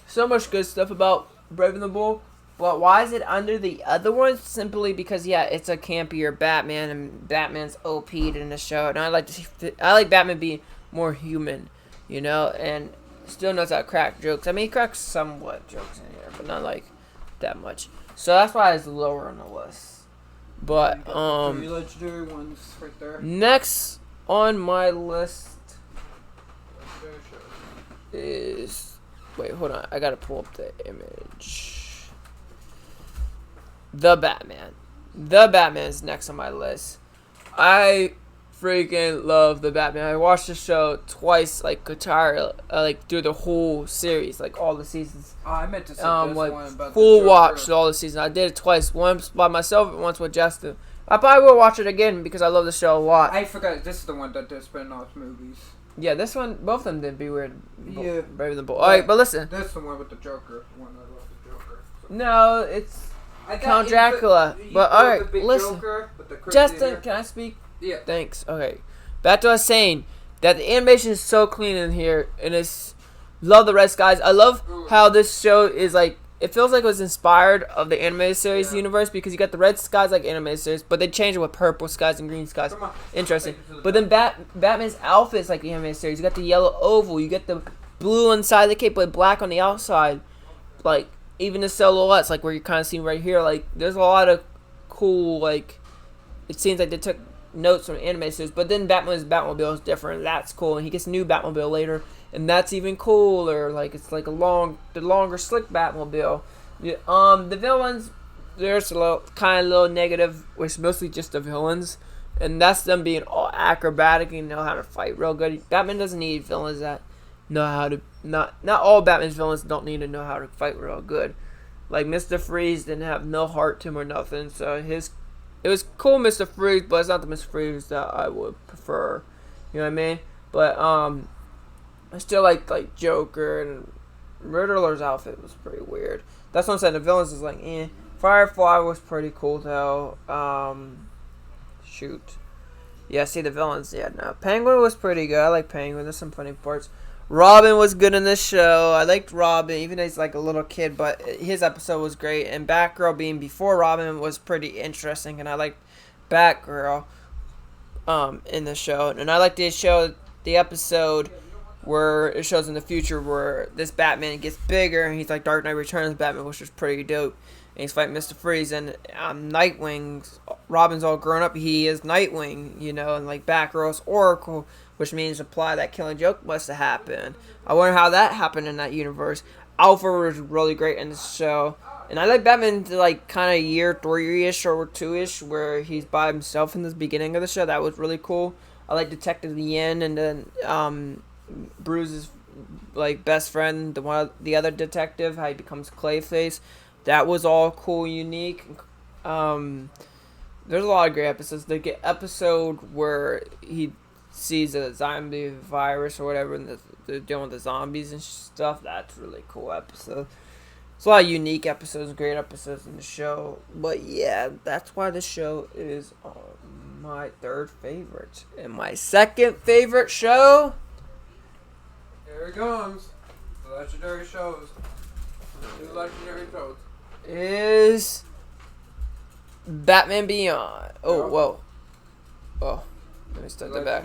So much good stuff about Brave and the Bold. But why is it under the other ones? Simply because, yeah, it's a campier Batman, and Batman's OP'd in the show. And I like Batman being more human, you know, and still knows how to crack jokes. I mean, he cracks somewhat jokes in here, but not like that much. So that's why it's lower on the list. But 3 legendary ones right there. Next on my list is, wait, hold on, I gotta pull up the image. The Batman. The Batman is next on my list. I freaking love the Batman. I watched the show twice, like like through the whole series, like all the seasons. Oh, I meant to say this like one about full the watched all the seasons. I did it twice, once by myself and once with Justin. I probably will watch it again because I love the show a lot. I forgot this is the one that did spin-off movies. Yeah, this one, both of them did Beware. Yeah. Brave and the Bold. Alright, but listen. This is the one with the Joker. The one that love the Joker. So. No, it's Count Dracula. But alright, listen. Justin, can I speak? Yeah. Thanks. Okay. Back to us saying that the animation is so clean in here, and it's love the red skies. I love how this show is like, it feels like it was inspired of the animated series universe, because you got the red skies like animated series, but they changed it with purple skies and green skies. Interesting. But then Batman's outfit is like the animated series. You got the yellow oval, you get the blue inside the cape, but black on the outside. Like, even the silhouettes, like where you're kind of seeing right here, like there's a lot of cool, like, it seems like they took notes from animated series. But then Batman's Batmobile is different. That's cool, and he gets a new Batmobile later, and that's even cooler. Like, it's like the longer slick Batmobile. Yeah, the villains, there's a little negative, which is mostly just the villains, and that's them being all acrobatic and know how to fight real good. Batman doesn't need villains that know how to not all Batman's villains don't need to know how to fight real good. Like Mr. Freeze didn't have no heart to him or nothing, so it was cool, Mr. Freeze, but it's not the Mr. Freeze that I would prefer You know what I mean? But I still like Joker, and Riddler's outfit was pretty weird. That's what I'm saying. The villains is like, eh. Firefly was pretty cool though. Shoot. Yeah, see the villains. Yeah, no. Penguin was pretty good. I like Penguin. There's some funny parts. Robin was good in this show. I liked Robin, even though he's like a little kid, but his episode was great. And Batgirl being before Robin was pretty interesting, and I liked Batgirl in the show. And I liked the episode where it shows in the future where this Batman gets bigger, and he's like Dark Knight Returns Batman, which was pretty dope. And he's fighting Mr. Freeze, and Nightwing's Robin's all grown up. He is Nightwing, you know, and like Batgirl's Oracle, which means imply that Killing Joke must have happened. I wonder how that happened in that universe. Alfred was really great in the show, and I like Batman to like kind of year 3-ish or 2-ish, where he's by himself in the beginning of the show. That was really cool. I like Detective Yin, and then Bruce's like best friend, the other detective, how he becomes Clayface. That was all cool, unique. There's a lot of great episodes. The episode where he sees a zombie virus or whatever, and they're dealing with the zombies and stuff. That's a really cool episode. It's a lot of unique episodes, great episodes in the show. But yeah, that's why the show is my third favorite. And my second favorite show. Here it comes. The legendary shows. The legendary shows. Is Batman Beyond. Oh, whoa. Oh, let me start that back.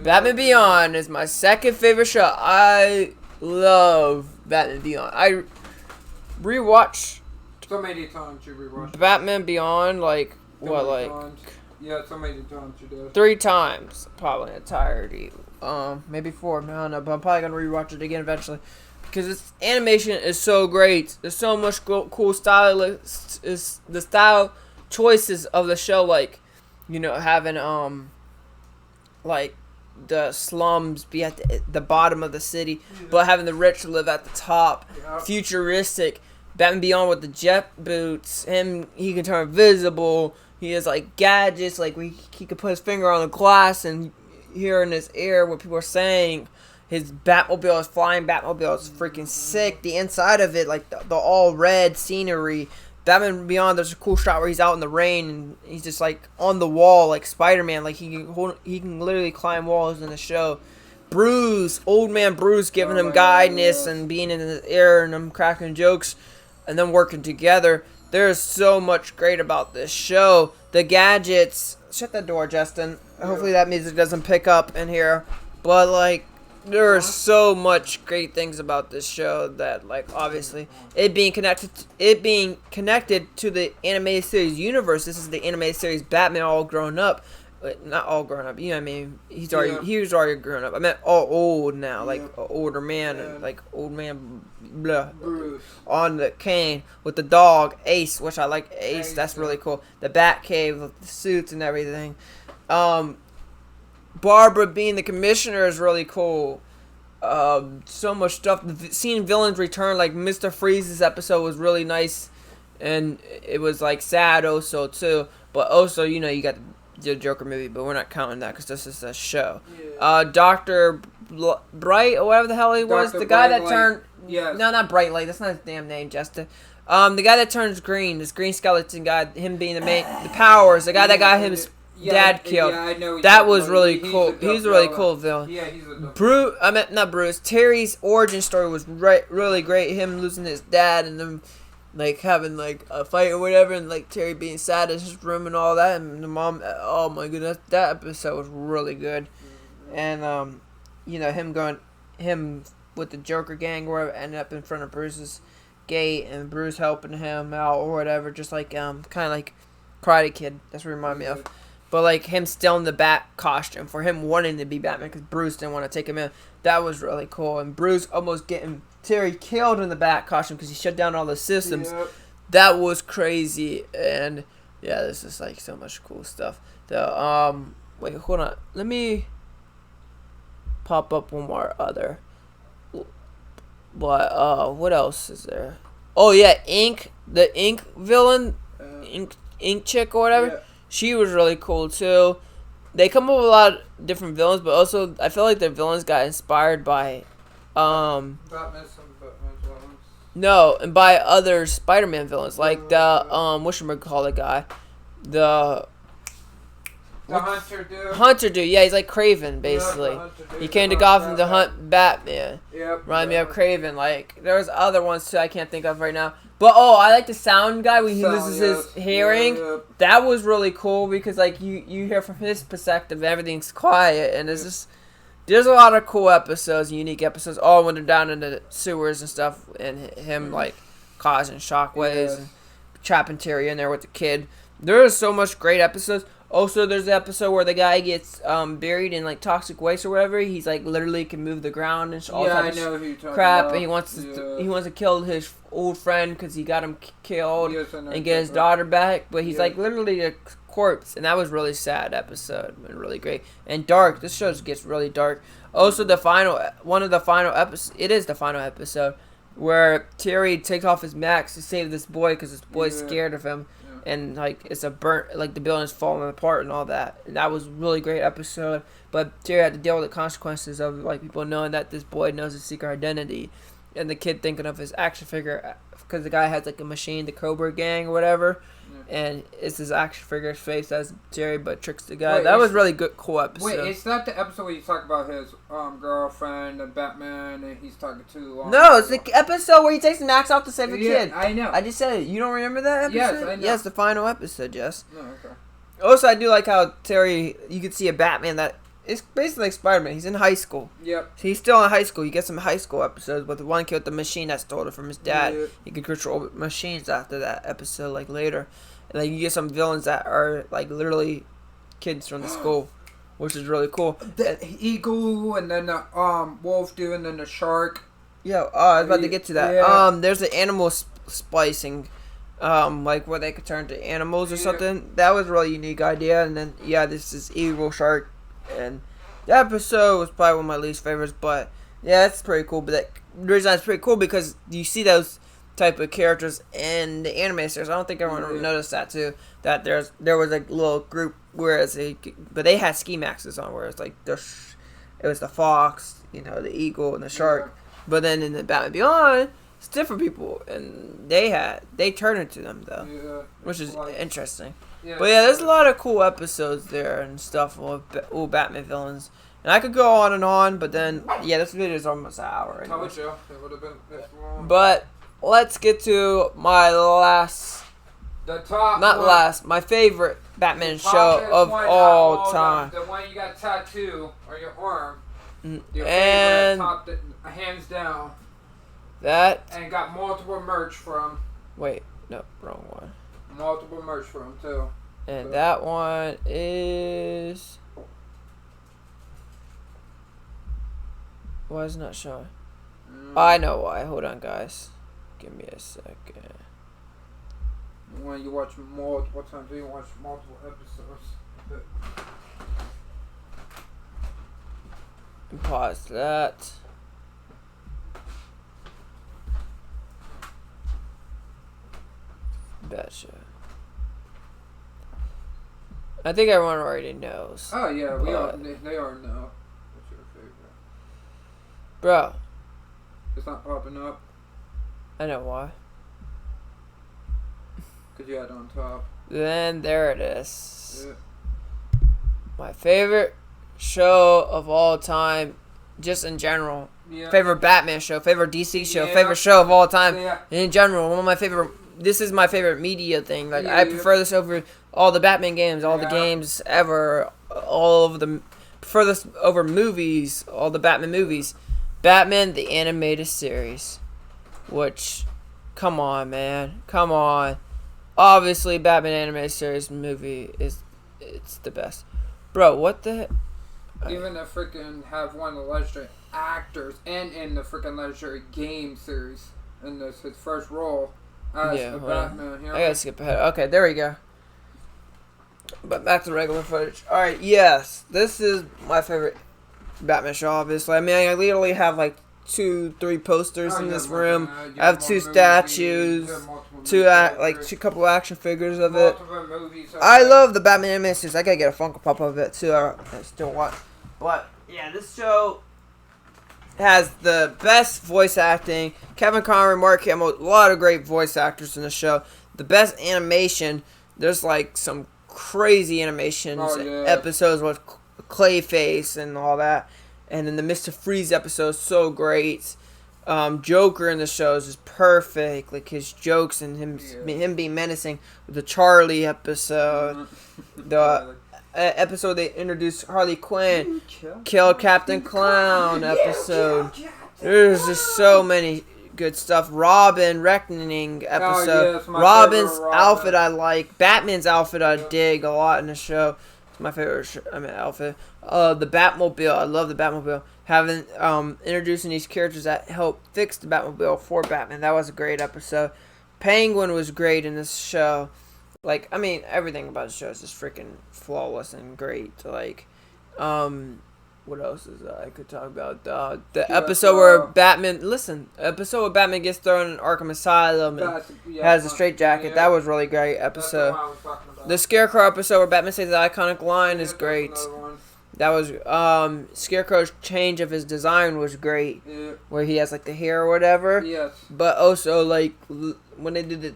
Batman Beyond is my second favorite show. I love Batman Beyond. I rewatched so many times you rewatched Batman Beyond, like, yeah, so many times you did. 3 times, probably in entirety. Maybe 4, I don't know, but I'm probably going to rewatch it again eventually. Because its animation is so great. There's so much cool style. Is the style choices of the show, like, you know, having like the slums be at the bottom of the city, but having the rich live at the top. Yep. Futuristic. Batman Beyond with the jet boots. He can turn invisible. He has like gadgets, like he could put his finger on the glass and hear in his ear what people are saying. His Batmobile, his flying Batmobile is freaking sick. The inside of it, like the all red scenery. Batman Beyond, there's a cool shot where he's out in the rain and he's just like on the wall like Spider-Man. Like he can literally climb walls in the show. Bruce, old man Bruce, giving him guidance and being in the air and them cracking jokes and them working together. There's so much great about this show. The gadgets. Shut that door, Justin. Hopefully that music doesn't pick up in here. But like, there are so much great things about this show that, like, obviously, it being connected to the animated series universe. This is the animated series Batman all grown up. Not all grown up, you know what I mean? He was already grown up. I meant all old now, like an older man, like old man, Bruce. On the cane with the dog Ace, which I like Ace. That's really cool. The Batcave with the suits and everything. Barbara being the commissioner is really cool. So much stuff. Seeing villains return, like Mr. Freeze's episode was really nice, and it was like sad also too. But also, you know, you got the Joker movie, but we're not counting that because this is a show. Yeah. Dr. Bright or whatever the hell he was, the guy that turned. Yes. No, not Bright Light. That's not his damn name, Justin. The guy that turns green, this green skeleton guy, him being the Powers, the guy that got his dad killed. Yeah, I know. That was really cool. He's a really cool villain. Yeah, he's a not Bruce. Terry's origin story was really great. Him losing his dad and them like having like a fight or whatever, and like Terry being sad in his room and all that, and the mom. Oh my goodness, that episode was really good. And you know, him with the Joker gang or whatever, ended up in front of Bruce's gate, and Bruce helping him out or whatever, just like kind of like Karate Kid. That's what it reminded me of. But, like, him still in the Bat costume for him wanting to be Batman because Bruce didn't want to take him in. That was really cool. And Bruce almost getting Terry killed in the Bat costume because he shut down all the systems. Yep. That was crazy. And, yeah, this is, like, so much cool stuff. Wait, hold on. Let me pop up one more other. But, what else is there? Oh, yeah, Ink. The Ink villain. Ink chick or whatever. Yeah. She was really cool, too. they come up with a lot of different villains, but also I feel like their villains got inspired by, Batman, some Batman villains. no, and by other Spider-Man villains, like the whatchamacallit guy, the Hunter dude. Hunter dude. Yeah, he's like Craven basically. He came to Gotham to hunt Batman. Yep. Remind me of Craven. Like there was other ones too I can't think of right now. But I like the sound guy when he loses his hearing. That was really cool because like you hear from his perspective, everything's quiet and there's a lot of cool episodes, unique episodes. All when they're down in the sewers and stuff, and him like causing shockwaves and trapping Terry in there with the kid. There is so much great episodes. Also, there's the episode where the guy gets buried in like toxic waste or whatever. He's like literally can move the ground and all types of crap. And he wants to kill his old friend because he got him killed and get his daughter back. But he's like literally a corpse, and that was really sad episode and really great and dark. This show gets really dark. Also, the final episode. It is the final episode where Terry takes off his mask to save this boy because this boy's scared of him. And like it's the building's falling apart and all that. And that was a really great episode. But Terry had to deal with the consequences of like people knowing that this boy knows his secret identity, and the kid thinking of his action figure because the guy has like a machine, the Cobra Gang or whatever, and it's his action figure's face as Terry, but tricks the guy. That was really good, cool episode. Wait, is that the episode where you talk about his girlfriend and Batman, and he's talking to? No, it's the episode where he takes the axe out to save a kid. I know. I just said it. You don't remember that episode? Yes, I know. Yes, the final episode. Yes. No, okay. Also, I do like how Terry. You could see a Batman that is basically like Spider-Man. He's in high school. Yep. So he's still in high school. You get some high school episodes, but the one kid with the machine that stole it from his dad. Yeah. He could control machines after that episode, like later. And then you get some villains that are like literally kids from the school, which is really cool. The eagle, and then the wolf dude, and then the shark. Yeah, I was about to get to that. Yeah. There's the animal splicing, like where they could turn to animals or something. That was a really unique idea. And then this is eagle, shark, and that episode was probably one of my least favorites. But yeah, that's pretty cool. But the reason that's pretty cool because you see those type of characters in the anime series. I don't think everyone noticed that too. That there was a little group but they had ski maxes on, where it's like it was the fox, the eagle and the shark. But then in the Batman Beyond, it's different people, and they turn into them though, which is interesting. Yeah, but yeah, there's a lot of cool episodes there and stuff with Batman villains. And I could go on, but then this video is almost an hour. Anyway. Told you it would have been this long. But let's get to my my favorite Batman show of all time. The one you got tattooed on your arm. Your and favorite, hands down. That. And got multiple merch from. Wait, no, wrong one. Multiple merch from too. And that one is. Why is it not showing? I know why. Hold on, guys. Give me a second. When you watch multiple times, you watch multiple episodes. And pause that. Betcha. I think everyone already knows. Oh yeah, they already know. What's your favorite? Bro. It's not popping up. I know why. Because you had it on top. Then there it is. Yeah. My favorite show of all time, just in general. Yeah. Favorite Batman show, favorite DC show, favorite show of all time. Yeah. In general, one of my favorite. This is my favorite media thing. Like I prefer this over all the Batman games, all the games ever, all of the. Prefer this over movies, all the Batman movies. Batman the Animated Series. Which, come on, man. Come on. Obviously, Batman Animated Series movie it's the best. Bro, what the heck? Even the freaking have one of the legendary actors and in the freaking legendary game series. In his first role as a Batman. I gotta skip ahead. Okay, there we go. But back to the regular footage. Alright, yes. This is my favorite Batman show, obviously. I mean, I literally have like 2-3 posters in this more room. than that. You I have have 2 more movies, statues, you have multiple two movies, two couple action figures of it. multiple movies of I it. love the Batman animated series. I gotta get a Funko Pop of it too. I still want, but yeah, this show has the best voice acting. Kevin Conroy, Mark Hamill, a lot of great voice actors in the show. The best animation. There's like some crazy animations, episodes with Clayface and all that, and then the Mr. Freeze episode is so great. Joker in the shows is perfect, like his jokes and him being menacing. The Charlie episode, the episode they introduced Harley Quinn, killed Captain Clown episode. There's just so many good stuff. Robin Reckoning episode. Yes, my Robin's favorite Robin. outfit I like. Batman's outfit I dig a lot in the show. It's my favorite outfit. The Batmobile. I love the Batmobile. Having introducing these characters that help fix the Batmobile for Batman. That was a great episode. Penguin was great in this show. Like, I mean, everything about the show is just freaking flawless and great. Like, what else is I could talk about? The episode where Batman, episode where Batman gets thrown in Arkham Asylum and has a straitjacket. Yeah. That was really great episode. The Scarecrow episode where Batman says the iconic line is great. That was Scarecrow's change of his design was great, where he has like the hair or whatever. Yes. But also like when they did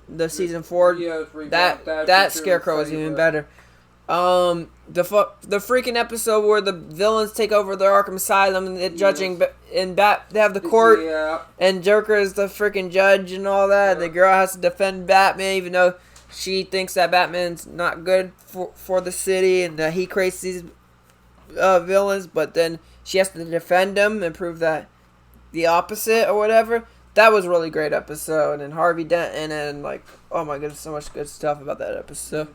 the season 4, that Scarecrow was even better. The freaking episode where the villains take over the Arkham Asylum and they're judging and they have the court and Joker is the freaking judge and all that. The girl has to defend Batman even though she thinks that Batman's not good for the city and that he creates these villains, but then she has to defend him and prove that the opposite or whatever. That was a really great episode, and Harvey Dent and like, oh my goodness, so much good stuff about that episode.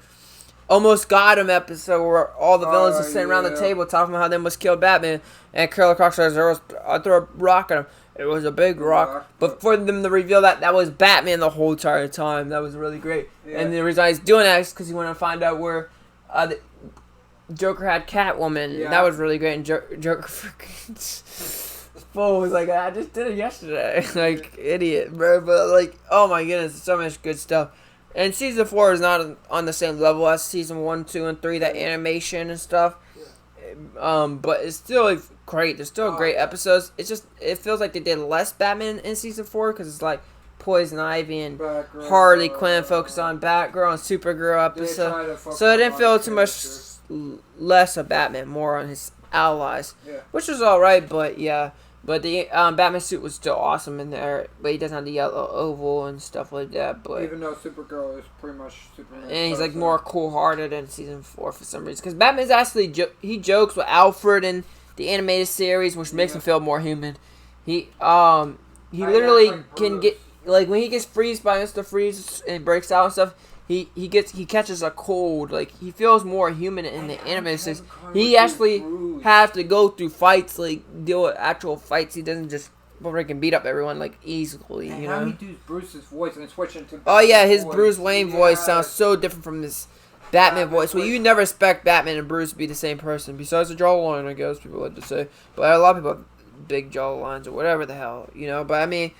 Almost Got Him episode where all the villains are sitting around the table talking about how they must kill Batman, and Killer Croc says, I threw a rock at him. It was a big rock, but for them to reveal that was Batman the whole entire time, that was really great. And the reason he's doing that is because he wanted to find out where the Joker had Catwoman. That was really great, and Joker freaking Fool was like, I just did it yesterday. Like, idiot, bro. But, like, oh my goodness, so much good stuff. And Season 4 is not on the same level as Season 1, 2, and 3, that animation and stuff. But it's still like, great. There's still great episodes. It's just, it feels like they did less Batman in Season 4, because it's like Poison Ivy and Harley Quinn focused on Batgirl and Supergirl episode. So it didn't feel too much less of Batman, more on his allies. Which was alright, but yeah. But the Batman suit was still awesome in there, but he doesn't have the yellow oval and stuff like that. But even though Supergirl is pretty much Superman, and he's like more cool-hearted in Season 4 for some reason. Because Batman's actually he jokes with Alfred in the animated series, which makes him feel more human. He literally can get like when he gets freezed by Mr. Freeze and breaks out and stuff. He catches a cold. Like, he feels more human in the animated series. He actually has to go through fights, like deal with actual fights. He doesn't just freaking beat up everyone like easily, you know. How he do Bruce's voice and switch into oh yeah, his Bruce Wayne voice sounds so different from this Batman voice. Well, you never expect Batman and Bruce to be the same person, besides the jawline, I guess people like to say. But a lot of people have big jawlines or whatever the hell, you know. But I mean,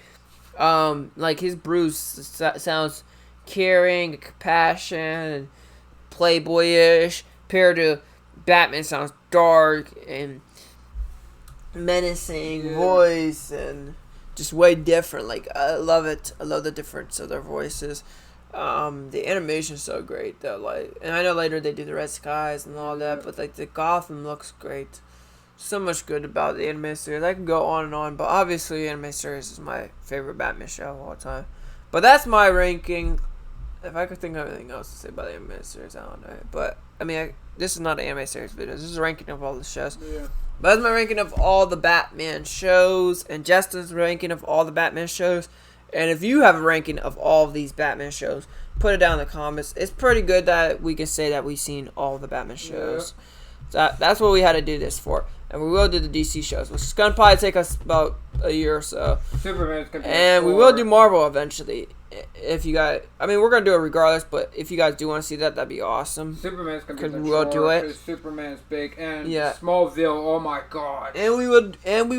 like his Bruce sounds caring, compassion, and playboyish. Compared to Batman, sounds dark and menacing voice and just way different. Like, I love it. I love the difference of their voices. The animation's so great though. Like, and I know later they do the Red Skies and all that, but like the Gotham looks great. So much good about the anime series. I can go on and on, but obviously the anime series is my favorite Batman show of all time. But that's my ranking. If I could think of anything else to say about the anime series, I don't know. But, I mean, this is not an anime series video. This is a ranking of all the shows. Yeah. But that's my ranking of all the Batman shows. And Justin's ranking of all the Batman shows. And if you have a ranking of all of these Batman shows, put it down in the comments. It's pretty good that we can say that we've seen all the Batman shows. So that's what we had to do this for. And we will do the DC shows, which is going to probably take us about a year or so. Superman's gonna be and we will do Marvel eventually. if you guys, I mean, we're gonna do it regardless. But if you guys do want to see that, that'd be awesome. Superman's gonna be the we'll do it. because Superman's big, and Yeah. Smallville. Oh my god! And we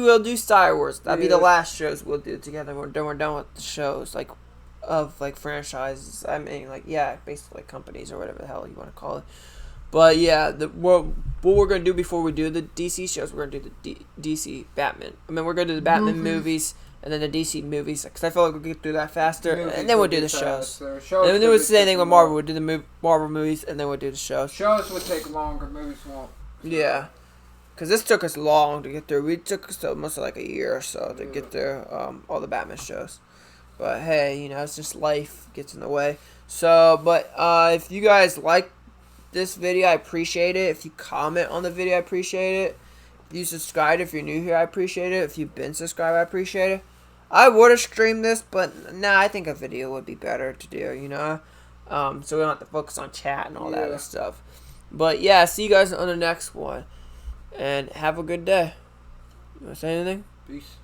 will do Star Wars. That'd be the last shows we'll do together. We're done with the shows of franchises. I mean, basically companies or whatever the hell you want to call it. But yeah, what we're gonna do before we do the DC shows, we're gonna do the DC Batman. I mean, we're gonna do the Batman movies and then the DC movies because I feel like we'll get through that faster, and then we'll do the shows. And then we'll do the same thing with Marvel. We'll do the Marvel movies, and then we'll do the shows. Shows would take longer. Movies won't. Yeah. Because this took us long to get through. We took us almost like a year or so to get through all the Batman shows. But hey, it's just life gets in the way. So, but if you guys like this video, I appreciate it. If you comment on the video, I appreciate it. If you subscribe, if you're new here, I appreciate it. If you've been subscribed, I appreciate it. I would have streamed this, but I think a video would be better to do, so we don't have to focus on chat and all that other stuff. But yeah, see you guys on the next one. And have a good day. You want to say anything? Peace.